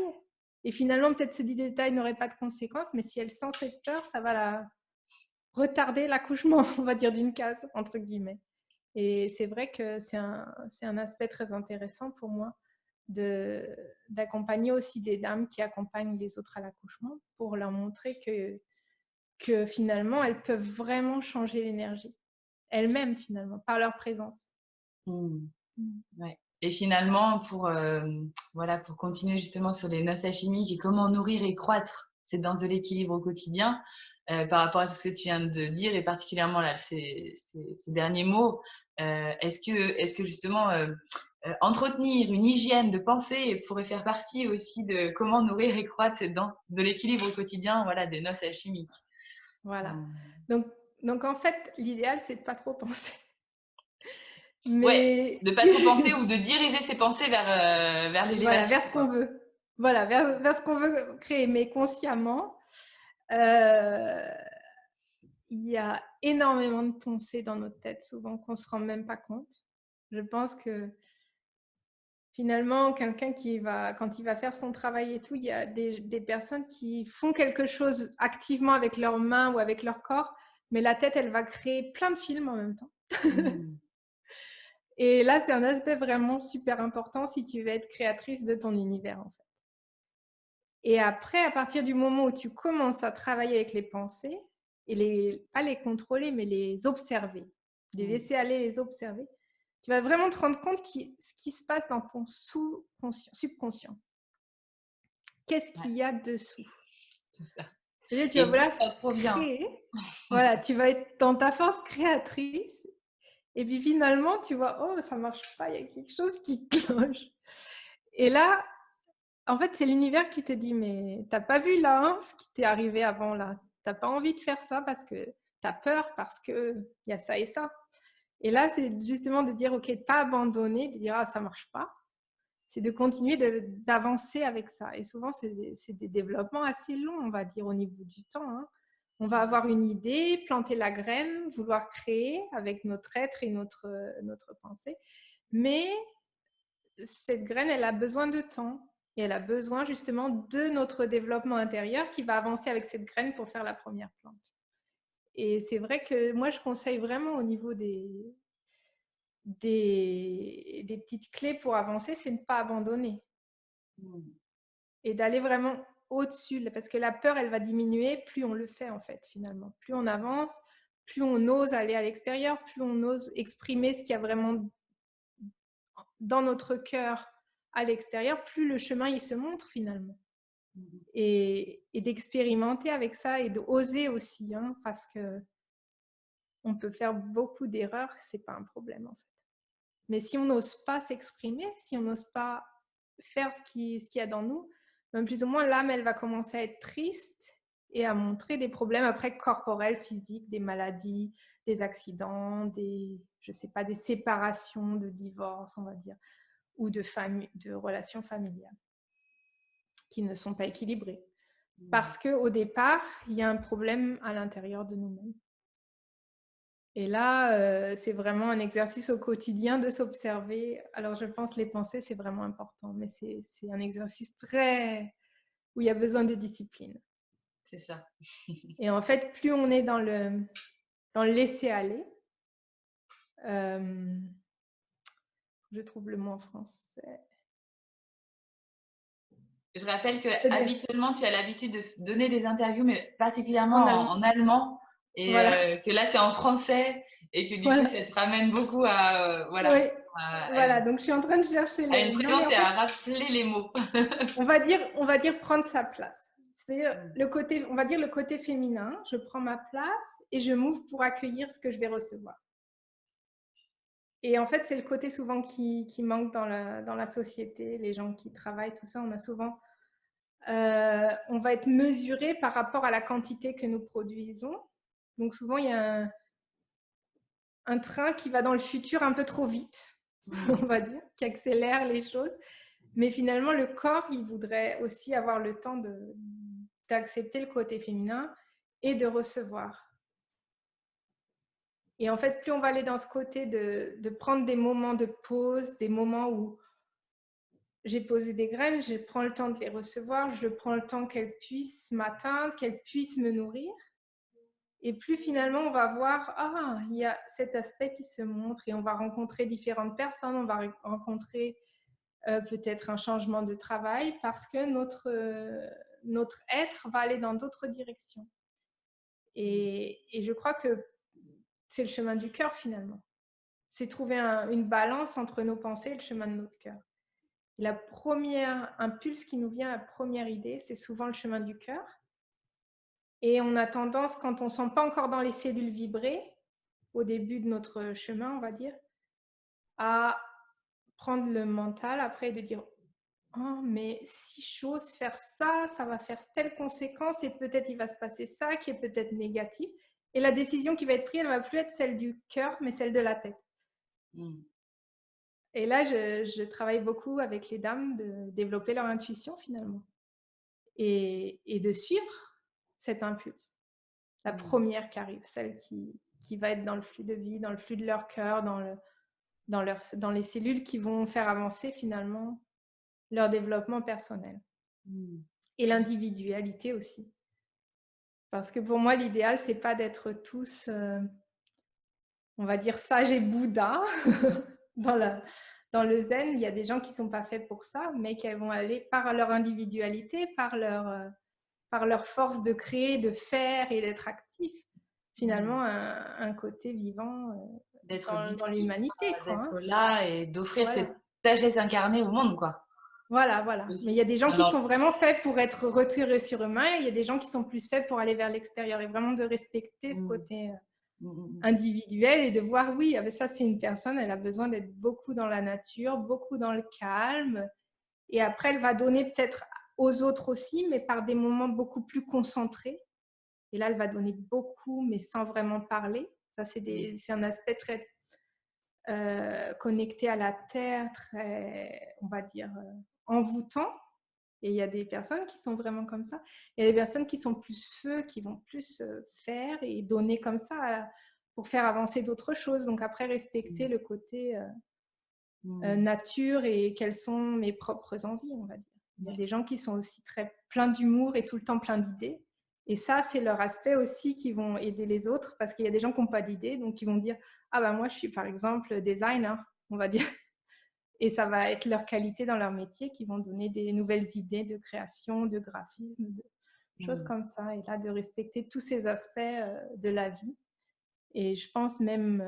et finalement peut-être ce petit détail n'aurait pas de conséquences, mais si elle sent cette peur, ça va la retarder l'accouchement, on va dire, d'une case, entre guillemets. Et c'est vrai que c'est un aspect très intéressant pour moi d'accompagner aussi des dames qui accompagnent les autres à l'accouchement pour leur montrer que finalement, elles peuvent vraiment changer l'énergie, elles-mêmes finalement, par leur présence. Ouais. Et finalement, voilà, pour continuer justement sur les noces alchimiques et comment nourrir et croître cette danse de l'équilibre au quotidien, par rapport à tout ce que tu viens de dire et particulièrement là, ces derniers mots, est-ce que justement entretenir une hygiène de pensée pourrait faire partie aussi de comment nourrir et croître cette danse de l'équilibre au quotidien, voilà, des noces alchimiques. Voilà. Donc en fait, l'idéal, c'est de pas trop penser. Ouais, Mais de pas trop penser ou de diriger ses pensées vers voilà, l'élévation. vers ce qu'on veut. Voilà, vers ce qu'on veut créer, mais consciemment. Il y a énormément de pensées dans notre tête, souvent qu'on ne se rend même pas compte. Je pense que finalement, quelqu'un quand il va faire son travail et tout, il y a des personnes qui font quelque chose activement avec leurs mains ou avec leur corps, mais la tête, elle va créer plein de films en même temps. Et là, c'est un aspect vraiment super important si tu veux être créatrice de ton univers, en fait. Et après, à partir du moment où tu commences à travailler avec les pensées, et pas les contrôler, mais les observer, les laisser aller, les observer, tu vas vraiment te rendre compte ce qui se passe dans ton subconscient. Qu'est-ce qu'il y a dessous? C'est ça. C'est-à-dire, tu vas Et d'où voilà, ça provient. créer, voilà, tu vas être dans ta force créatrice, et puis finalement, tu vois, oh, ça marche pas, il y a quelque chose qui cloche. Et là, en fait, c'est l'univers qui te dit, mais t'as pas vu là, hein, ce qui t'est arrivé avant là. T'as pas envie de faire ça parce que t'as peur, parce que il y a ça et ça. Et là, c'est justement de dire, ok, pas abandonner, de dire, ah, ça marche pas. C'est de continuer d'avancer avec ça. Et souvent, c'est des développements assez longs, on va dire, au niveau du temps. Hein. On va avoir une idée, planter la graine, vouloir créer avec notre être et notre pensée. Mais cette graine, elle a besoin de temps. Et elle a besoin justement de notre développement intérieur qui va avancer avec cette graine pour faire la première plante. Et c'est vrai que moi, je conseille vraiment au niveau des petites clés pour avancer, c'est ne pas abandonner. Et d'aller vraiment au-dessus. Parce que la peur, elle va diminuer plus on le fait en fait finalement. Plus on avance, plus on ose aller à l'extérieur, plus on ose exprimer ce qu'il y a vraiment dans notre cœur à l'extérieur, plus le chemin il se montre finalement. Et d'expérimenter avec ça et d'oser aussi, hein, parce que on peut faire beaucoup d'erreurs, c'est pas un problème en fait. Mais si on n'ose pas s'exprimer, si on n'ose pas faire ce qu'il y a dans nous, même plus ou moins l'âme elle va commencer à être triste et à montrer des problèmes après corporels, physiques, des maladies, des accidents, je sais pas, des séparations, de divorces, on va dire, ou de relations familiales qui ne sont pas équilibrées. Parce qu'au départ, il y a un problème à l'intérieur de nous-mêmes. Et là, c'est vraiment un exercice au quotidien de s'observer. Alors, je pense que les pensées, c'est vraiment important, mais c'est un exercice où il y a besoin de discipline. C'est ça. Et en fait, plus on est dans le laisser-aller, je trouve le mot en français. Je rappelle que habituellement, tu as l'habitude de donner des interviews, mais particulièrement en allemand, et voilà. que là, c'est en français, et que du coup, ça te ramène beaucoup à oui. Voilà, donc je suis en train de chercher à une présence en et fait, à rappeler les mots. on va dire prendre sa place. C'est-à-dire Mmh. le côté, on va dire le côté féminin, je prends ma place et je m'ouvre pour accueillir ce que je vais recevoir. Et en fait, c'est le côté souvent qui manque dans la société, les gens qui travaillent, tout ça, on a souvent, on va être mesuré par rapport à la quantité que nous produisons. Donc souvent, il y a un train qui va dans le futur un peu trop vite, Mmh. on va dire, qui accélère les choses. Mais finalement, le corps, il voudrait aussi avoir le temps d'accepter le côté féminin et de recevoir. Et en fait, plus on va aller dans ce côté de prendre des moments de pause, des moments où j'ai posé des graines, je prends le temps de les recevoir, je prends le temps qu'elles puissent m'atteindre, qu'elles puissent me nourrir. Et plus finalement, on va voir, ah, il y a cet aspect qui se montre et on va rencontrer différentes personnes, on va rencontrer peut-être un changement de travail parce que notre être va aller dans d'autres directions. Et je crois que c'est le chemin du cœur finalement. C'est trouver une balance entre nos pensées et le chemin de notre cœur. La première impulse qui nous vient, la première idée, c'est souvent le chemin du cœur. Et on a tendance, quand on ne sent pas encore dans les cellules vibrer, au début de notre chemin, on va dire, à prendre le mental après et de dire oh, mais si j'ose faire ça, ça va faire telle conséquence et peut-être il va se passer ça qui est peut-être négatif. Et la décision qui va être prise, elle ne va plus être celle du cœur, mais celle de la tête. Mmh. Et là, je travaille beaucoup avec les dames de développer leur intuition finalement et de suivre cet impulse. La Mmh. première qui arrive, celle qui va être dans le flux de vie, dans le flux de leur cœur, dans les cellules qui vont faire avancer finalement leur développement personnel. Mmh. Et l'individualité aussi. Parce que pour moi, l'idéal, c'est pas d'être tous, on va dire, sages et Bouddha dans, dans le zen. Il y a des gens qui ne sont pas faits pour ça, mais qui vont aller par leur individualité, par leur force de créer, de faire et d'être actif, Mmh. finalement, un côté vivant D'être dans dynamique, l'humanité, quoi, quoi. d'être Hein. là et d'offrir cette Voilà. sagesse incarnée au monde, quoi, Voilà, voilà. Mais il y aussi. a des gens Enfin, qui dans sont vraiment faits pour être retirés sur eux-mêmes, et il y a des gens qui sont plus faits pour aller vers l'extérieur et vraiment de respecter ce mmh. côté Mmh mh, mmh. individuel et de voir, oui, ça c'est une personne, elle a besoin d'être beaucoup dans la nature, beaucoup dans le calme, et après elle va donner peut-être aux autres aussi, mais par des moments beaucoup plus concentrés. Et là, elle va donner beaucoup, mais sans vraiment parler. Ça, Mmh. c'est un aspect très connecté à la terre, très, on va dire, envoûtant. Et il y a des personnes qui sont vraiment comme ça. Il y a des personnes qui sont plus feu, qui vont plus faire et donner comme ça pour faire avancer d'autres choses. Donc après, respecter Mmh. le côté Mmh. nature et quelles sont mes propres envies, on va dire. Il y a Ouais. des gens qui sont aussi très pleins d'humour et tout le temps pleins d'idées. Et ça, c'est leur aspect aussi qui vont aider les autres parce qu'il y a des gens qui n'ont pas d'idées, donc ils vont dire ah ben moi je suis par exemple designer, on va dire. Et ça va être leur qualité dans leur métier qui vont donner des nouvelles idées de création, de graphisme, de choses Mmh. comme ça. Et là, de respecter tous ces aspects de la vie. Et je pense même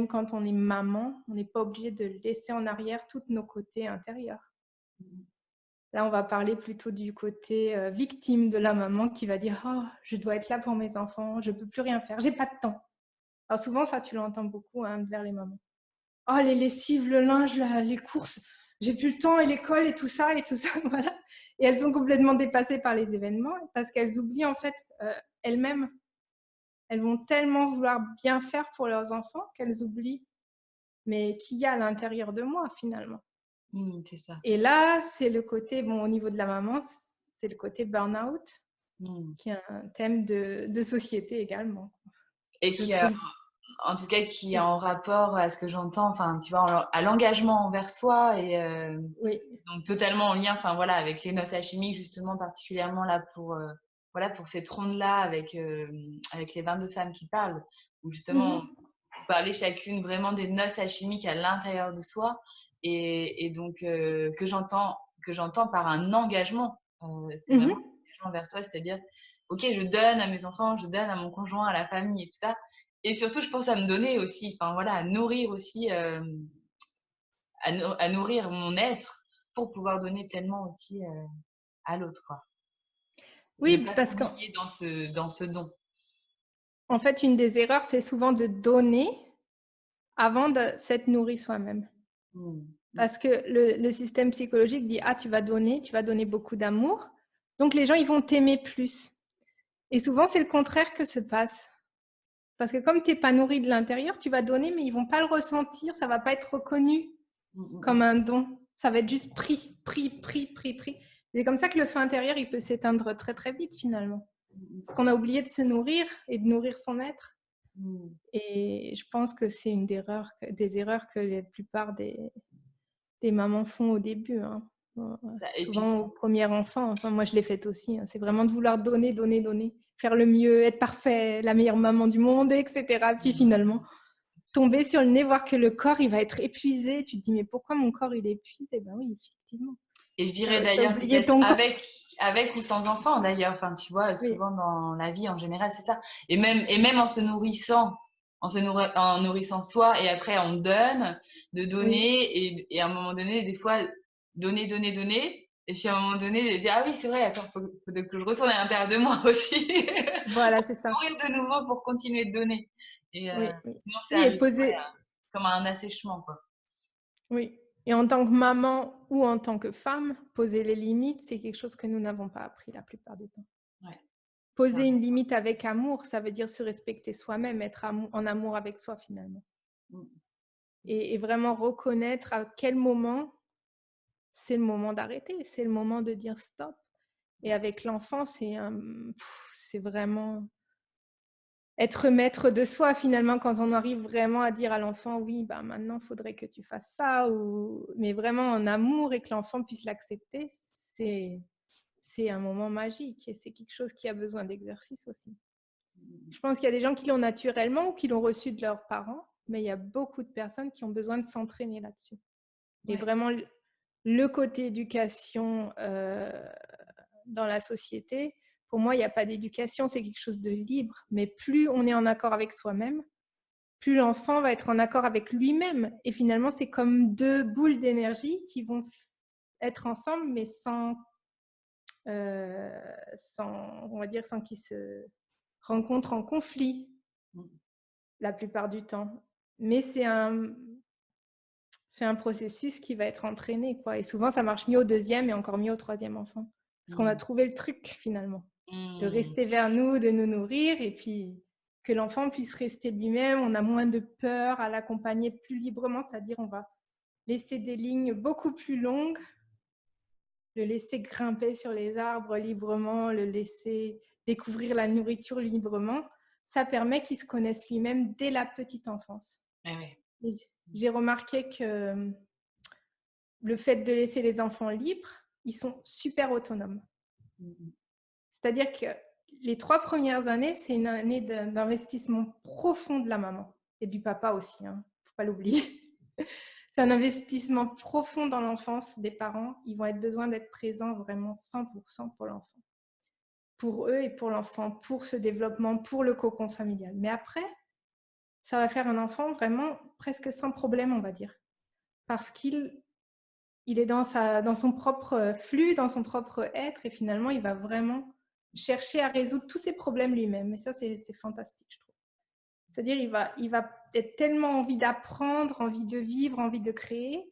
quand on est maman, on n'est pas obligé de laisser en arrière tous nos côtés intérieurs. Mmh. Là, on va parler plutôt du côté victime de la maman qui va dire « Oh, je dois être là pour mes enfants, je ne peux plus rien faire, j'ai pas de temps. » Alors souvent, ça, tu l'entends beaucoup hein, vers les mamans. « Oh, les lessives, le linge, les courses, j'ai plus le temps et l'école et tout ça, voilà. » Et elles sont complètement dépassées par les événements parce qu'elles oublient en fait elles-mêmes. Elles vont tellement vouloir bien faire pour leurs enfants qu'elles oublient mais qui y a à l'intérieur de moi finalement. Mmh, c'est ça. Et là, c'est le côté, bon, au niveau de la maman, c'est le côté burn-out, Mmh. qui est un thème de société également, Et je qui, trouve. en tout cas, qui est en rapport à ce que j'entends, enfin, tu vois, à l'engagement envers soi et Oui. donc totalement en lien, enfin voilà, avec les noces alchimiques justement particulièrement là pour voilà pour cette ronde-là avec les 22 femmes qui parlent, où justement on Mhm. parlait chacune vraiment des noces alchimiques à l'intérieur de soi et donc que j'entends par un engagement, c'est vraiment Mhm. un engagement vers soi, c'est-à-dire ok je donne à mes enfants, je donne à mon conjoint, à la famille et tout ça, et surtout je pense à me donner aussi, enfin voilà, à nourrir aussi à nourrir mon être pour pouvoir donner pleinement aussi à l'autre, quoi. Ne Oui, pas parce qu'en s'oublier dans ce don. en fait, une des erreurs, c'est souvent de donner avant de s'être nourri soi-même. Mmh. Mmh. Parce que le système psychologique dit: «Ah, tu vas donner beaucoup d'amour, donc les gens, ils vont t'aimer plus». Et souvent, c'est le contraire que se passe. Parce que comme tu es pas nourri de l'intérieur, tu vas donner, mais ils vont pas le ressentir, ça va pas être reconnu Mmh, mmh, comme mmh. un don. Ça va être juste pris, pris, pris, pris, pris. C'est comme ça que le feu intérieur, il peut s'éteindre très, très vite finalement. Mmh, Parce qu'on a oublié de se nourrir et de nourrir son être. mmh. Et je pense que c'est une des erreurs que la plupart des mamans font au début, hein. Ça et puis Souvent au premier enfant. Enfin, moi, je l'ai faite aussi, hein. C'est vraiment de vouloir donner, donner, donner, faire le mieux, être parfait, la meilleure maman du monde, etc. Puis finalement, tomber sur le nez, voir que le corps, il va être épuisé. Tu te dis, mais pourquoi mon corps, il est épuisé? Ben oui, effectivement. et je Tu dirais as d'ailleurs oublié peut-être ton corps. avec ou sans enfant d'ailleurs, enfin tu vois, Oui, souvent dans la vie en général, c'est ça. Et même en se nourrissant, en nourrissant soi et après on donne, de oui, donner et à un moment donné, des fois donner, donner, donner et puis à un moment donné de dire: «Ah oui, c'est vrai, attends, faut que je retourne à l'intérieur de moi aussi». voilà, c'est ça. Nourrir de nouveau pour continuer de donner et Oui, oui. sinon c'est Oui, et arrivé, ouais, poser, comme un assèchement quoi. oui. Et en tant que maman ou en tant que femme, poser les limites, c'est quelque chose que nous n'avons pas appris la plupart du temps. Ouais, c'est Poser une important limite aussi. avec amour, ça veut dire se respecter soi-même, être en amour avec soi finalement. Mmh. Et vraiment reconnaître à quel moment c'est le moment d'arrêter, c'est le moment de dire stop. Et avec l'enfant, c'est vraiment être maître de soi finalement quand on arrive vraiment à dire à l'enfant: «Oui, bah, maintenant, il faudrait que tu fasses ça», ou mais vraiment en amour et que l'enfant puisse l'accepter, c'est c'est un moment magique et c'est quelque chose qui a besoin d'exercice aussi. Je pense qu'il y a des gens qui l'ont naturellement ou qui l'ont reçu de leurs parents, mais il y a beaucoup de personnes qui ont besoin de s'entraîner là-dessus. Et Ouais. vraiment le côté éducation, dans la société, pour moi, il y a pas d'éducation, c'est quelque chose de libre. Mais plus on est en accord avec soi-même, plus l'enfant va être en accord avec lui-même. Et finalement, c'est comme 2 boules d'énergie qui vont être ensemble, mais sans, on va dire, sans qu'ils se rencontrent en conflit Mmh. la plupart du temps. Mais c'est un processus qui va être entraîné, quoi. Et souvent, ça marche mieux au deuxième et encore mieux au troisième enfant. Parce qu'on a Mmh. trouvé le truc, finalement, de Mmh. rester vers nous, de nous nourrir, et puis que l'enfant puisse rester lui-même. On a moins de peur à l'accompagner plus librement, c'est-à-dire on va laisser des lignes beaucoup plus longues, le laisser grimper sur les arbres librement, le laisser découvrir la nourriture librement. Ça permet qu'il se connaisse lui-même dès la petite enfance. Eh ouais. Et j'ai remarqué que le fait de laisser les enfants libres, ils sont super autonomes. Mmh mh. C'est-à-dire que les 3 premières années, c'est une année d'investissement profond de la maman et du papa aussi, hein, faut pas l'oublier. C'est un investissement profond dans l'enfance des parents. Ils vont être besoin d'être présents vraiment 100% pour l'enfant, pour eux et pour l'enfant, pour ce développement, pour le cocon familial. Mais après, ça va faire un enfant vraiment presque sans problème, on va dire, parce qu'il est dans son propre flux, dans son propre être, et finalement, il va vraiment chercher à résoudre tous ses problèmes lui-même. Et ça, c'est fantastique, je trouve. C'est-à-dire, il va être tellement envie d'apprendre, envie de vivre, envie de créer,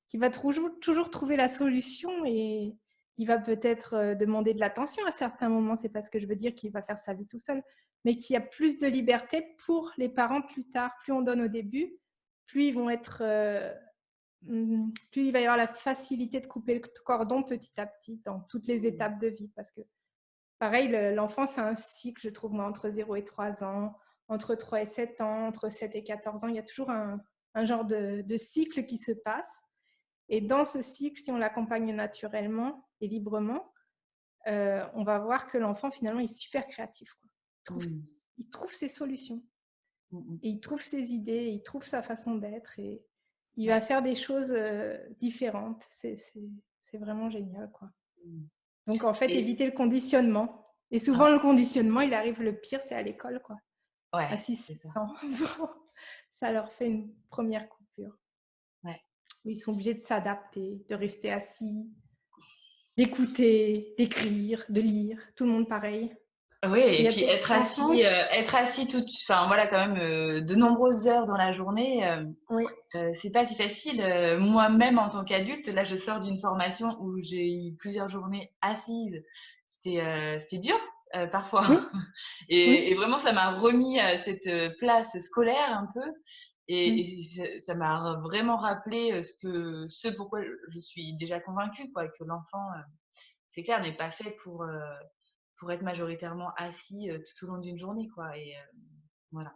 qu'il va toujours trouver la solution, et il va peut-être demander de l'attention à certains moments. C'est pas ce que je veux dire qu'il va faire sa vie tout seul, mais qu'il y a plus de liberté pour les parents plus tard. Plus on donne au début, plus ils vont être plus il va y avoir la facilité de couper le cordon petit à petit dans toutes les Mmh. étapes de vie. Parce que, pareil, l'enfant, c'est un cycle, je trouve, moi, entre 0 et 3 ans, entre 3 et 7 ans, entre 7 et 14 ans. Il y a toujours un genre de cycle qui se passe. Et dans ce cycle, si on l'accompagne naturellement et librement, on va voir que l'enfant, finalement, est super créatif, quoi. Mmh. Il trouve ses solutions. Mmh mh. Et il trouve ses idées, il trouve sa façon d'être, et il va Ouais. faire des choses différentes. C'est vraiment génial, quoi. Mmh. Donc, en fait, Et éviter le conditionnement. Et souvent, ouais, le conditionnement, il arrive, le pire, c'est à l'école, quoi. À ouais, c'est 6-7 ça. ans. Ça leur fait une première coupure. Ouais. Où ils sont obligés de s'adapter, de rester assis. d'écouter, d'écrire, de lire, tout le monde pareil. Oui, Il et y a puis d'autres enfants? être assis enfin voilà quand même de nombreuses heures dans la journée, Oui, c'est pas si facile. Moi-même en tant qu'adulte, là je sors d'une formation où j'ai eu plusieurs journées assises. C'était dur parfois. oui, Et oui, vraiment, ça m'a remis à cette place scolaire un peu. Et oui, ça m'a vraiment rappelé ce pourquoi je suis déjà convaincue, quoi, que l'enfant, c'est clair, n'est pas fait pour être majoritairement assis tout au long d'une journée, quoi. Et voilà.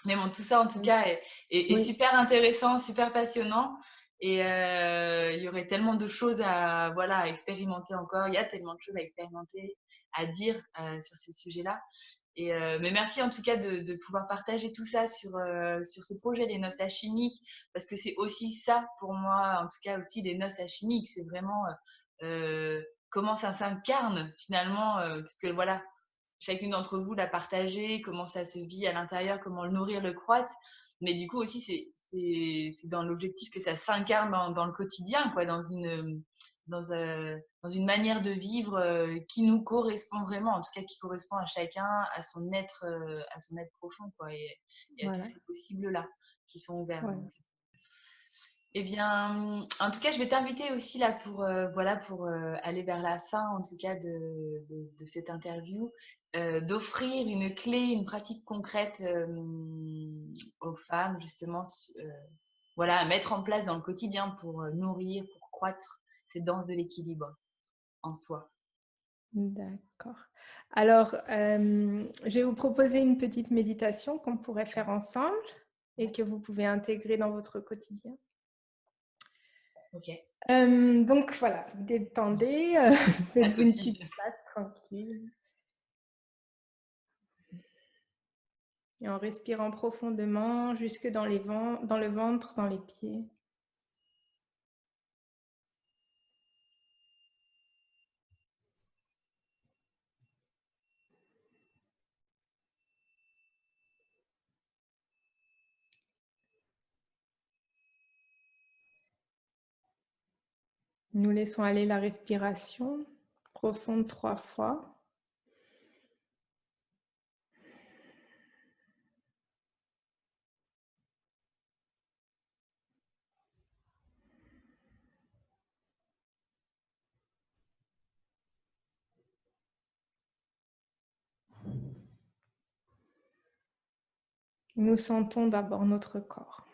Mais bon, tout ça, en tout oui, cas, est oui, super intéressant, super passionnant. Et il y aurait tellement de choses à, voilà, à expérimenter encore. Il y a tellement de choses à expérimenter, à dire sur ces sujets-là. Et mais merci en tout cas de pouvoir partager tout ça sur ce projet, les noces alchimiques, parce que c'est aussi ça pour moi, en tout cas aussi les noces alchimiques, c'est vraiment comment ça s'incarne finalement, parce que voilà, chacune d'entre vous l'a partagé, comment ça se vit à l'intérieur, comment le nourrir, le croître, mais du coup aussi c'est dans l'objectif que ça s'incarne dans le quotidien, quoi, dans une manière de vivre qui nous correspond vraiment, en tout cas qui correspond à chacun, à son être profond, quoi, et à tous voilà, ces possibles-là qui sont ouverts. voilà. Donc. Eh bien, en tout cas, je vais t'inviter aussi là voilà, pour aller vers la fin, en tout cas, de cette interview, d'offrir une clé, une pratique concrète aux femmes, justement, voilà, à mettre en place dans le quotidien pour nourrir, pour croître ces danses de l'équilibre en soi. D'accord. Alors, je vais vous proposer une petite méditation qu'on pourrait faire ensemble et Ouais. que vous pouvez intégrer dans votre quotidien. Ok, Donc voilà, vous détendez, pas de faites-vous une petite souci. place tranquille et en respirant profondément jusque dans dans le ventre, dans les pieds. Nous laissons aller la respiration profonde 3 fois. Nous sentons d'abord notre corps.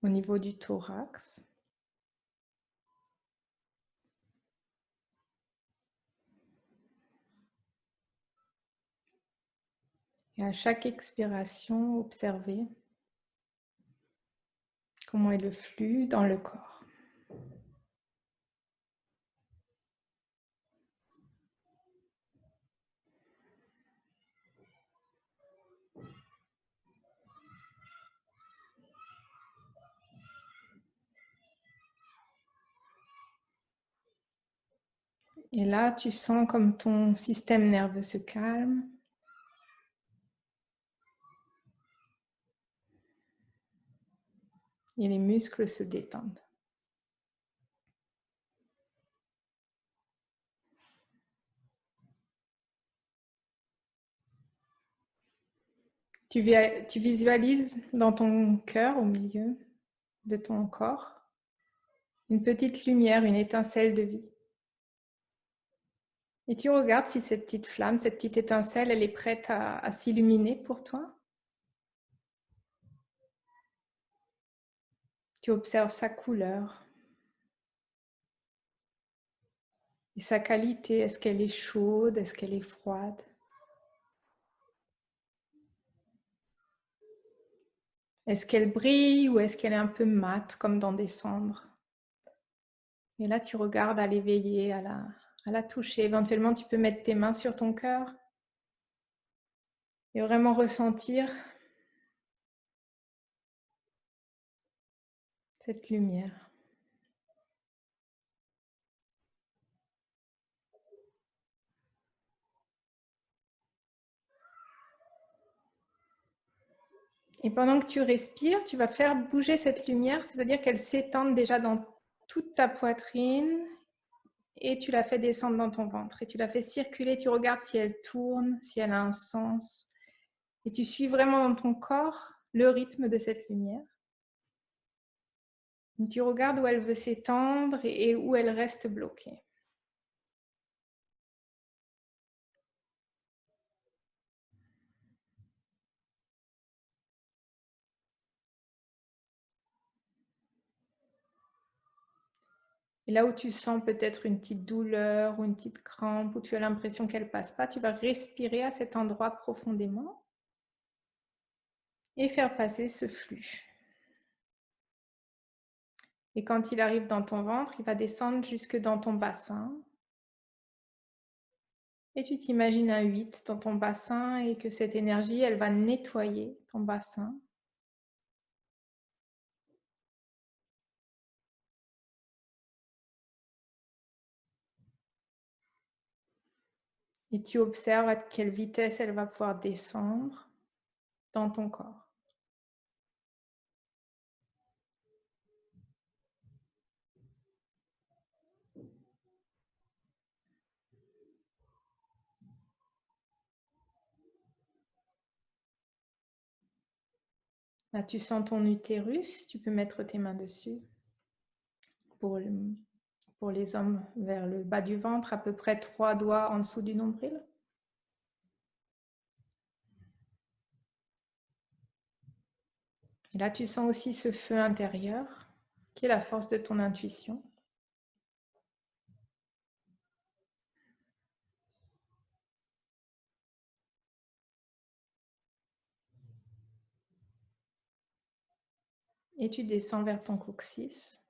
Au niveau du thorax. Et à chaque expiration, observez comment est le flux dans le corps. Et là, tu sens comme ton système nerveux se calme. Et les muscles se détendent. Tu visualises dans ton cœur, au milieu de ton corps, une petite lumière, une étincelle de vie. Et tu regardes si cette petite flamme, cette petite étincelle, elle est prête à s'illuminer pour toi. Tu observes sa couleur et sa qualité. Est-ce qu'elle est chaude? Est-ce qu'elle est froide? Est-ce qu'elle brille ou est-ce qu'elle est un peu mate, comme dans des cendres? Et là, tu regardes à l'éveiller, à la toucher. Éventuellement, tu peux mettre tes mains sur ton cœur et vraiment ressentir cette lumière. Et pendant que tu respires, tu vas faire bouger cette lumière, c'est-à-dire qu'elle s'étende déjà dans toute ta poitrine et tu la fais descendre dans ton ventre. Et tu la fais circuler, tu regardes si elle tourne, si elle a un sens. Et tu suis vraiment dans ton corps le rythme de cette lumière. Et tu regardes où elle veut s'étendre et où elle reste bloquée. Et là où tu sens peut-être une petite douleur ou une petite crampe, où tu as l'impression qu'elle ne passe pas, tu vas respirer à cet endroit profondément et faire passer ce flux. Et quand il arrive dans ton ventre, il va descendre jusque dans ton bassin. Et tu t'imagines un 8 dans ton bassin et que cette énergie, elle va nettoyer ton bassin. Et tu observes à quelle vitesse elle va pouvoir descendre dans ton corps. Là, tu sens ton utérus, tu peux mettre tes mains dessus. Pour les hommes, vers le bas du ventre, à peu près 3 doigts en dessous du nombril. Et là, tu sens aussi ce feu intérieur, qui est la force de ton intuition. Et tu descends vers ton coccyx.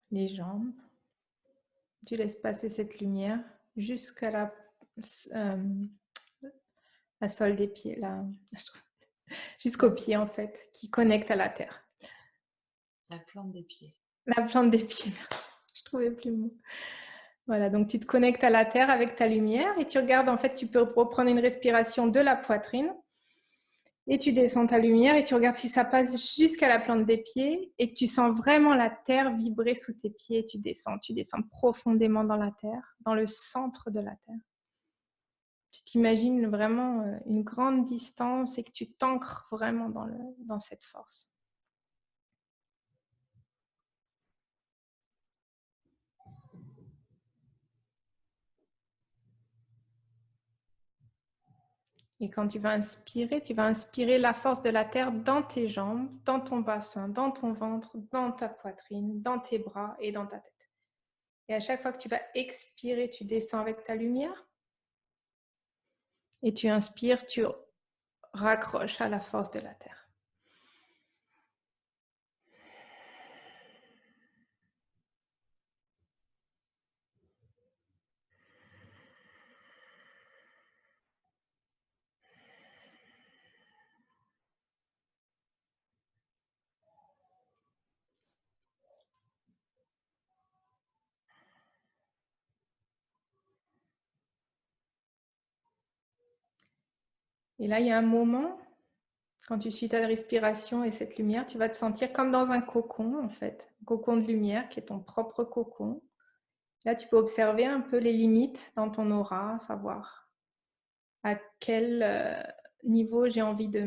Les jambes. Tu laisses passer cette lumière jusqu'à la sole des pieds, jusqu'aux pieds en fait, qui connectent à la terre. La plante des pieds. La plante des pieds, merci. Je trouvais plus le mot. Voilà, donc tu te connectes à la terre avec ta lumière et tu regardes, en fait, tu peux reprendre une respiration de la poitrine et tu descends ta lumière et tu regardes si ça passe jusqu'à la plante des pieds et que tu sens vraiment la terre vibrer sous tes pieds. Tu descends profondément dans la terre, dans le centre de la terre. Tu t'imagines vraiment une grande distance et que tu t'ancres vraiment dans cette force. Et quand tu vas inspirer la force de la terre dans tes jambes, dans ton bassin, dans ton ventre, dans ta poitrine, dans tes bras et dans ta tête. Et à chaque fois que tu vas expirer, tu descends avec ta lumière. Et tu inspires, tu raccroches à la force de la terre. Et là, il y a un moment, quand tu suis ta respiration et cette lumière, tu vas te sentir comme dans un cocon, en fait. Un cocon de lumière qui est ton propre cocon. Là, tu peux observer un peu les limites dans ton aura, savoir à quel niveau j'ai envie de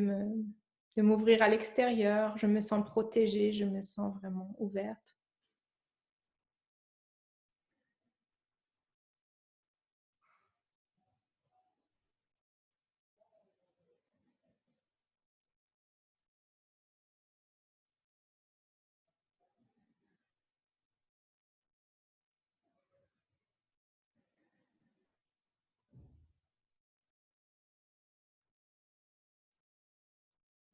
m'ouvrir à l'extérieur. Je me sens protégée, je me sens vraiment ouverte.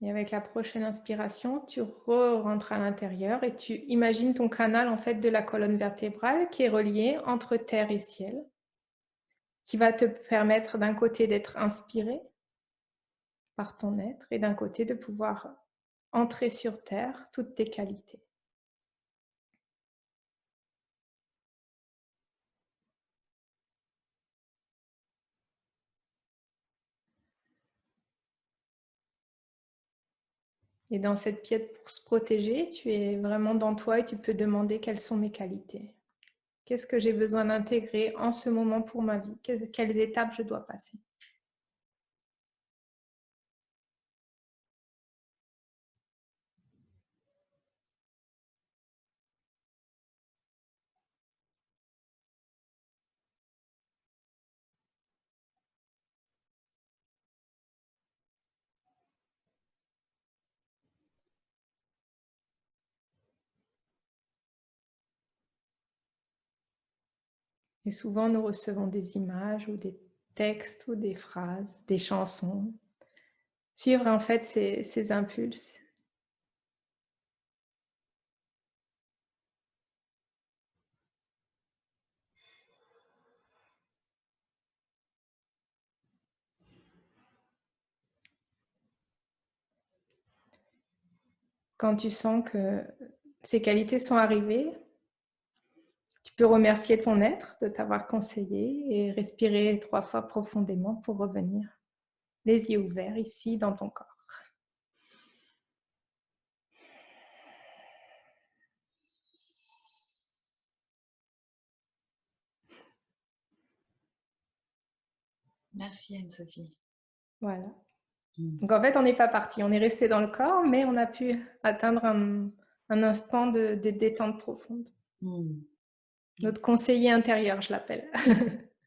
Et avec la prochaine inspiration, tu rentres à l'intérieur et tu imagines ton canal en fait de la colonne vertébrale qui est relié entre terre et ciel, qui va te permettre d'un côté d'être inspiré par ton être et d'un côté de pouvoir entrer sur terre toutes tes qualités. Et dans cette pièce pour se protéger, tu es vraiment dans toi et tu peux demander quelles sont mes qualités. Qu'est-ce que j'ai besoin d'intégrer en ce moment pour ma vie? Quelles étapes je dois passer? Et souvent, nous recevons des images ou des textes ou des phrases, des chansons. Suivre en fait ces impulses. Quand tu sens que ces qualités sont arrivées, tu peux remercier ton être de t'avoir conseillé et respirer 3 fois profondément pour revenir, les yeux ouverts ici dans ton corps. Merci Anne-Sophie. Voilà. Donc en fait, on n'est pas parti, on est resté dans le corps, mais on a pu atteindre un instant de détente profonde. Notre conseiller intérieur, je l'appelle.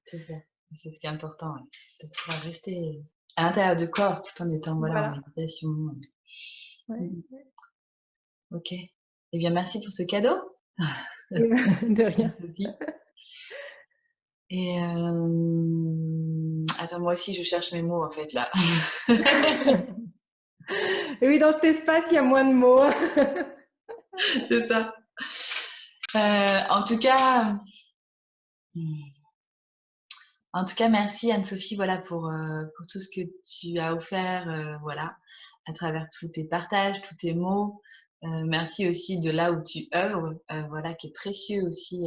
C'est ça, c'est ce qui est important, de pouvoir rester à l'intérieur du corps tout en étant en méditation. Ouais. Ok. Eh bien, merci pour ce cadeau. De rien. Et attends, moi aussi, je cherche mes mots en fait là. Oui, dans cet espace, il y a moins de mots. C'est ça. En tout cas, merci Anne-Sophie, voilà pour tout ce que tu as offert, voilà, à travers tous tes partages, tous tes mots. Merci aussi de là où tu œuvres, voilà, qui est précieux aussi,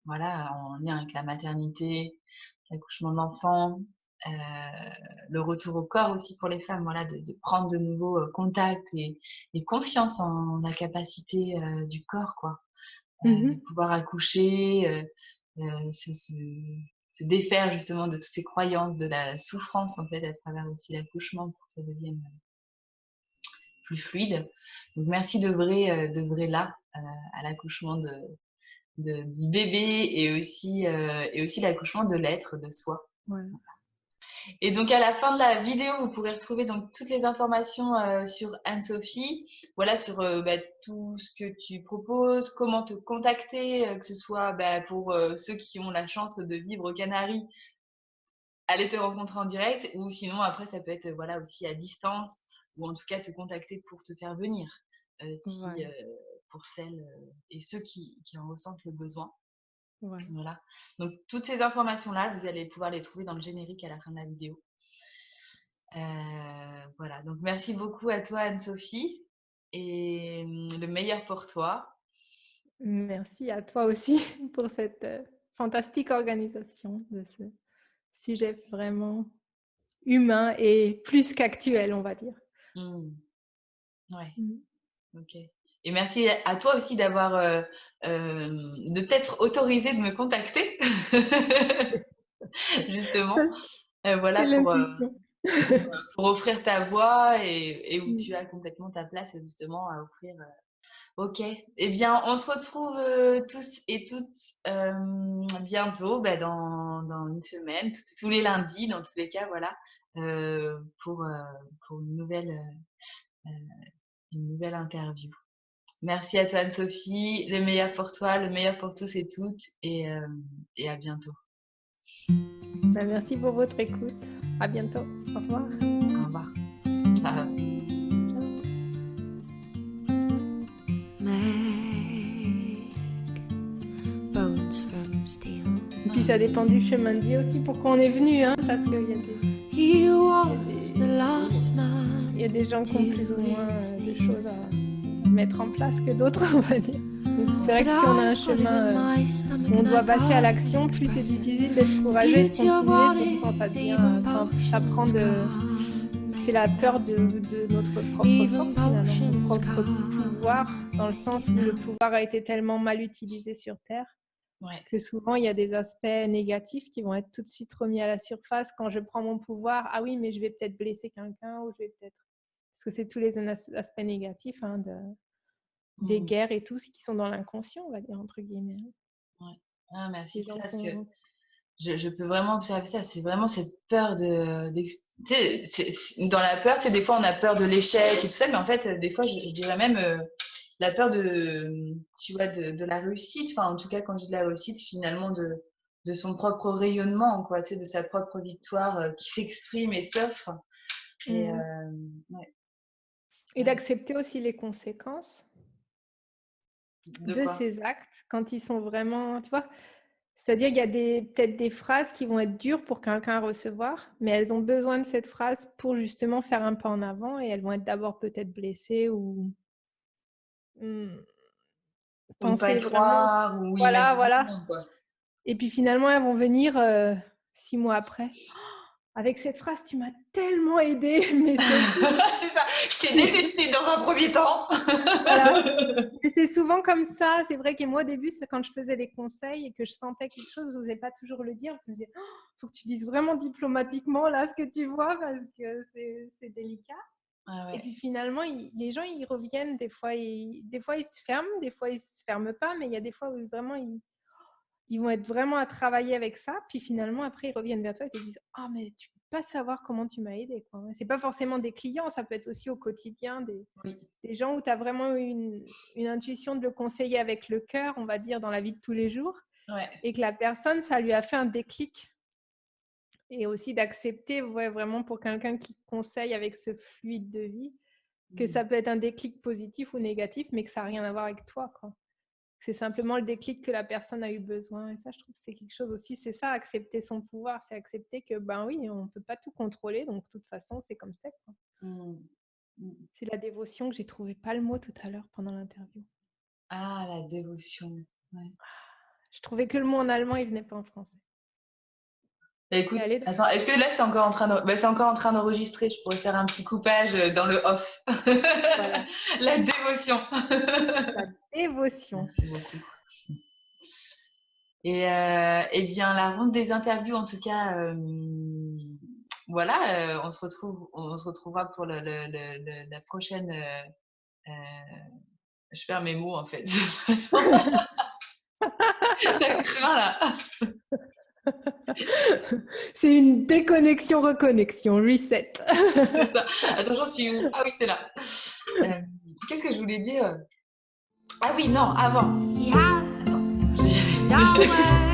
voilà, en lien avec la maternité, l'accouchement de l'enfant, le retour au corps aussi pour les femmes, voilà, de prendre de nouveau contact et confiance en la capacité du corps, quoi, de pouvoir accoucher, se défaire justement de toutes ces croyances, de la souffrance en fait à travers aussi l'accouchement pour que ça devienne plus fluide. Donc merci d'œuvrer là à l'accouchement du bébé et aussi l'accouchement de l'être, de soi. Ouais. Et donc à la fin de la vidéo, vous pourrez retrouver donc toutes les informations sur Anne-Sophie, voilà, sur tout ce que tu proposes, comment te contacter, que ce soit pour ceux qui ont la chance de vivre aux Canaries, aller te rencontrer en direct, ou sinon après ça peut être voilà aussi à distance, ou en tout cas te contacter pour te faire venir, pour celles et ceux qui en ressentent le besoin. Voilà. Donc toutes ces informations-là, vous allez pouvoir les trouver dans le générique à la fin de la vidéo. Voilà, donc merci beaucoup à toi Anne-Sophie et le meilleur pour toi. Merci à toi aussi pour cette fantastique organisation de ce sujet vraiment humain et plus qu'actuel, on va dire. Ouais, ok. Et merci à toi aussi d'avoir, de t'être autorisé de me contacter, justement, voilà, pour offrir ta voix et où tu as complètement ta place justement à offrir. Ok, eh bien, on se retrouve tous et toutes bientôt, dans une semaine, tous les lundis, dans tous les cas, voilà, pour une nouvelle interview. Merci à toi Anne-Sophie, le meilleur pour toi, le meilleur pour tous et toutes, et à bientôt. Merci pour votre écoute. À bientôt. Au revoir. Au revoir. Ciao. Et puis ça dépend du chemin de vie aussi, pourquoi on est venu, hein, parce qu'il y a des gens qui ont plus ou moins de choses à mettre en place que d'autres, on va dire. C'est vrai que si on a un chemin où on doit passer à l'action, plus c'est difficile d'être courageux et de continuer, surtout quand ça prend c'est la peur de notre propre force, finalement, notre propre pouvoir, dans le sens où le pouvoir a été tellement mal utilisé sur Terre que souvent il y a des aspects négatifs qui vont être tout de suite remis à la surface. Quand je prends mon pouvoir, ah oui, mais je vais peut-être blesser quelqu'un, ou je vais peut-être... Parce que c'est tous les aspects négatifs des guerres et tout, ce qui sont dans l'inconscient, on va dire, entre guillemets. Ouais. Ah, merci Les de ça, gens parce que sont... je peux vraiment observer ça. C'est vraiment cette peur tu sais, dans la peur, tu sais, des fois, on a peur de l'échec et tout ça, mais en fait, des fois, je dirais même la peur tu vois, de la réussite. Enfin, en tout cas, quand je dis de la réussite, finalement, de son propre rayonnement, quoi, tu sais, de sa propre victoire qui s'exprime et s'offre. Et, ouais. Et d'accepter aussi les conséquences De de quoi? ces actes quand ils sont vraiment, tu vois, c'est-à-dire qu'il y a peut-être des phrases qui vont être dures pour quelqu'un à recevoir, mais elles ont besoin de cette phrase pour justement faire un pas en avant, et elles vont être d'abord peut-être blessées ou Ou ne pas y penser vraiment, croire, ou oui, même voilà. physiquement, quoi. Et puis finalement, elles vont venir 6 mois après. Avec cette phrase, tu m'as tellement aidée, mais c'est au plus... C'est ça, je t'ai détesté dans un premier temps. Voilà. Mais c'est souvent comme ça. C'est vrai que moi, au début, c'est quand je faisais les conseils et que je sentais quelque chose, je n'osais pas toujours le dire. Parce que je me disais, faut que tu dises vraiment diplomatiquement là ce que tu vois, parce que c'est délicat. Ah Et ouais. puis finalement, les gens, ils reviennent. Des fois, ils se ferment, des fois, ils se ferment pas. Mais il y a des fois où vraiment, ils vont être vraiment à travailler avec ça. Puis finalement, après, ils reviennent vers toi et te disent, ah, mais tu peux pas savoir comment tu m'as aidé, quoi. C'est pas forcément des clients, ça peut être aussi au quotidien Oui. des gens où tu as vraiment une intuition de le conseiller avec le cœur, on va dire, dans la vie de tous les jours, Ouais. et que la personne, ça lui a fait un déclic. Et aussi d'accepter, vraiment pour quelqu'un qui conseille avec ce fluide de vie, que ça peut être un déclic positif ou négatif, mais que ça n'a rien à voir avec toi, quoi. C'est simplement le déclic que la personne a eu besoin. Et ça, je trouve que c'est quelque chose aussi, c'est ça, accepter son pouvoir, c'est accepter que, ben oui, on ne peut pas tout contrôler, donc de toute façon, c'est comme ça, quoi. C'est la dévotion que j'ai trouvé pas le mot tout à l'heure pendant l'interview. Ah, la dévotion. Ouais. Je trouvais que le mot en allemand, il venait pas en français. Bah, Et écoute, allez, attends, est-ce que là c'est encore en train c'est encore en train d'enregistrer? Je pourrais faire un petit coupage dans le off. voilà, La dévotion. la dévotion. Merci beaucoup. Et eh bien, la ronde des interviews, en tout cas, voilà, on se retrouvera pour la prochaine. Je perds mes mots en fait. Ça craint là. C'est une déconnexion, reconnexion, reset. C'est ça. Attends, j'en suis où? Ah oui, c'est là. Qu'est-ce que je voulais dire? Ah oui, non, avant. Attends, je vais y aller.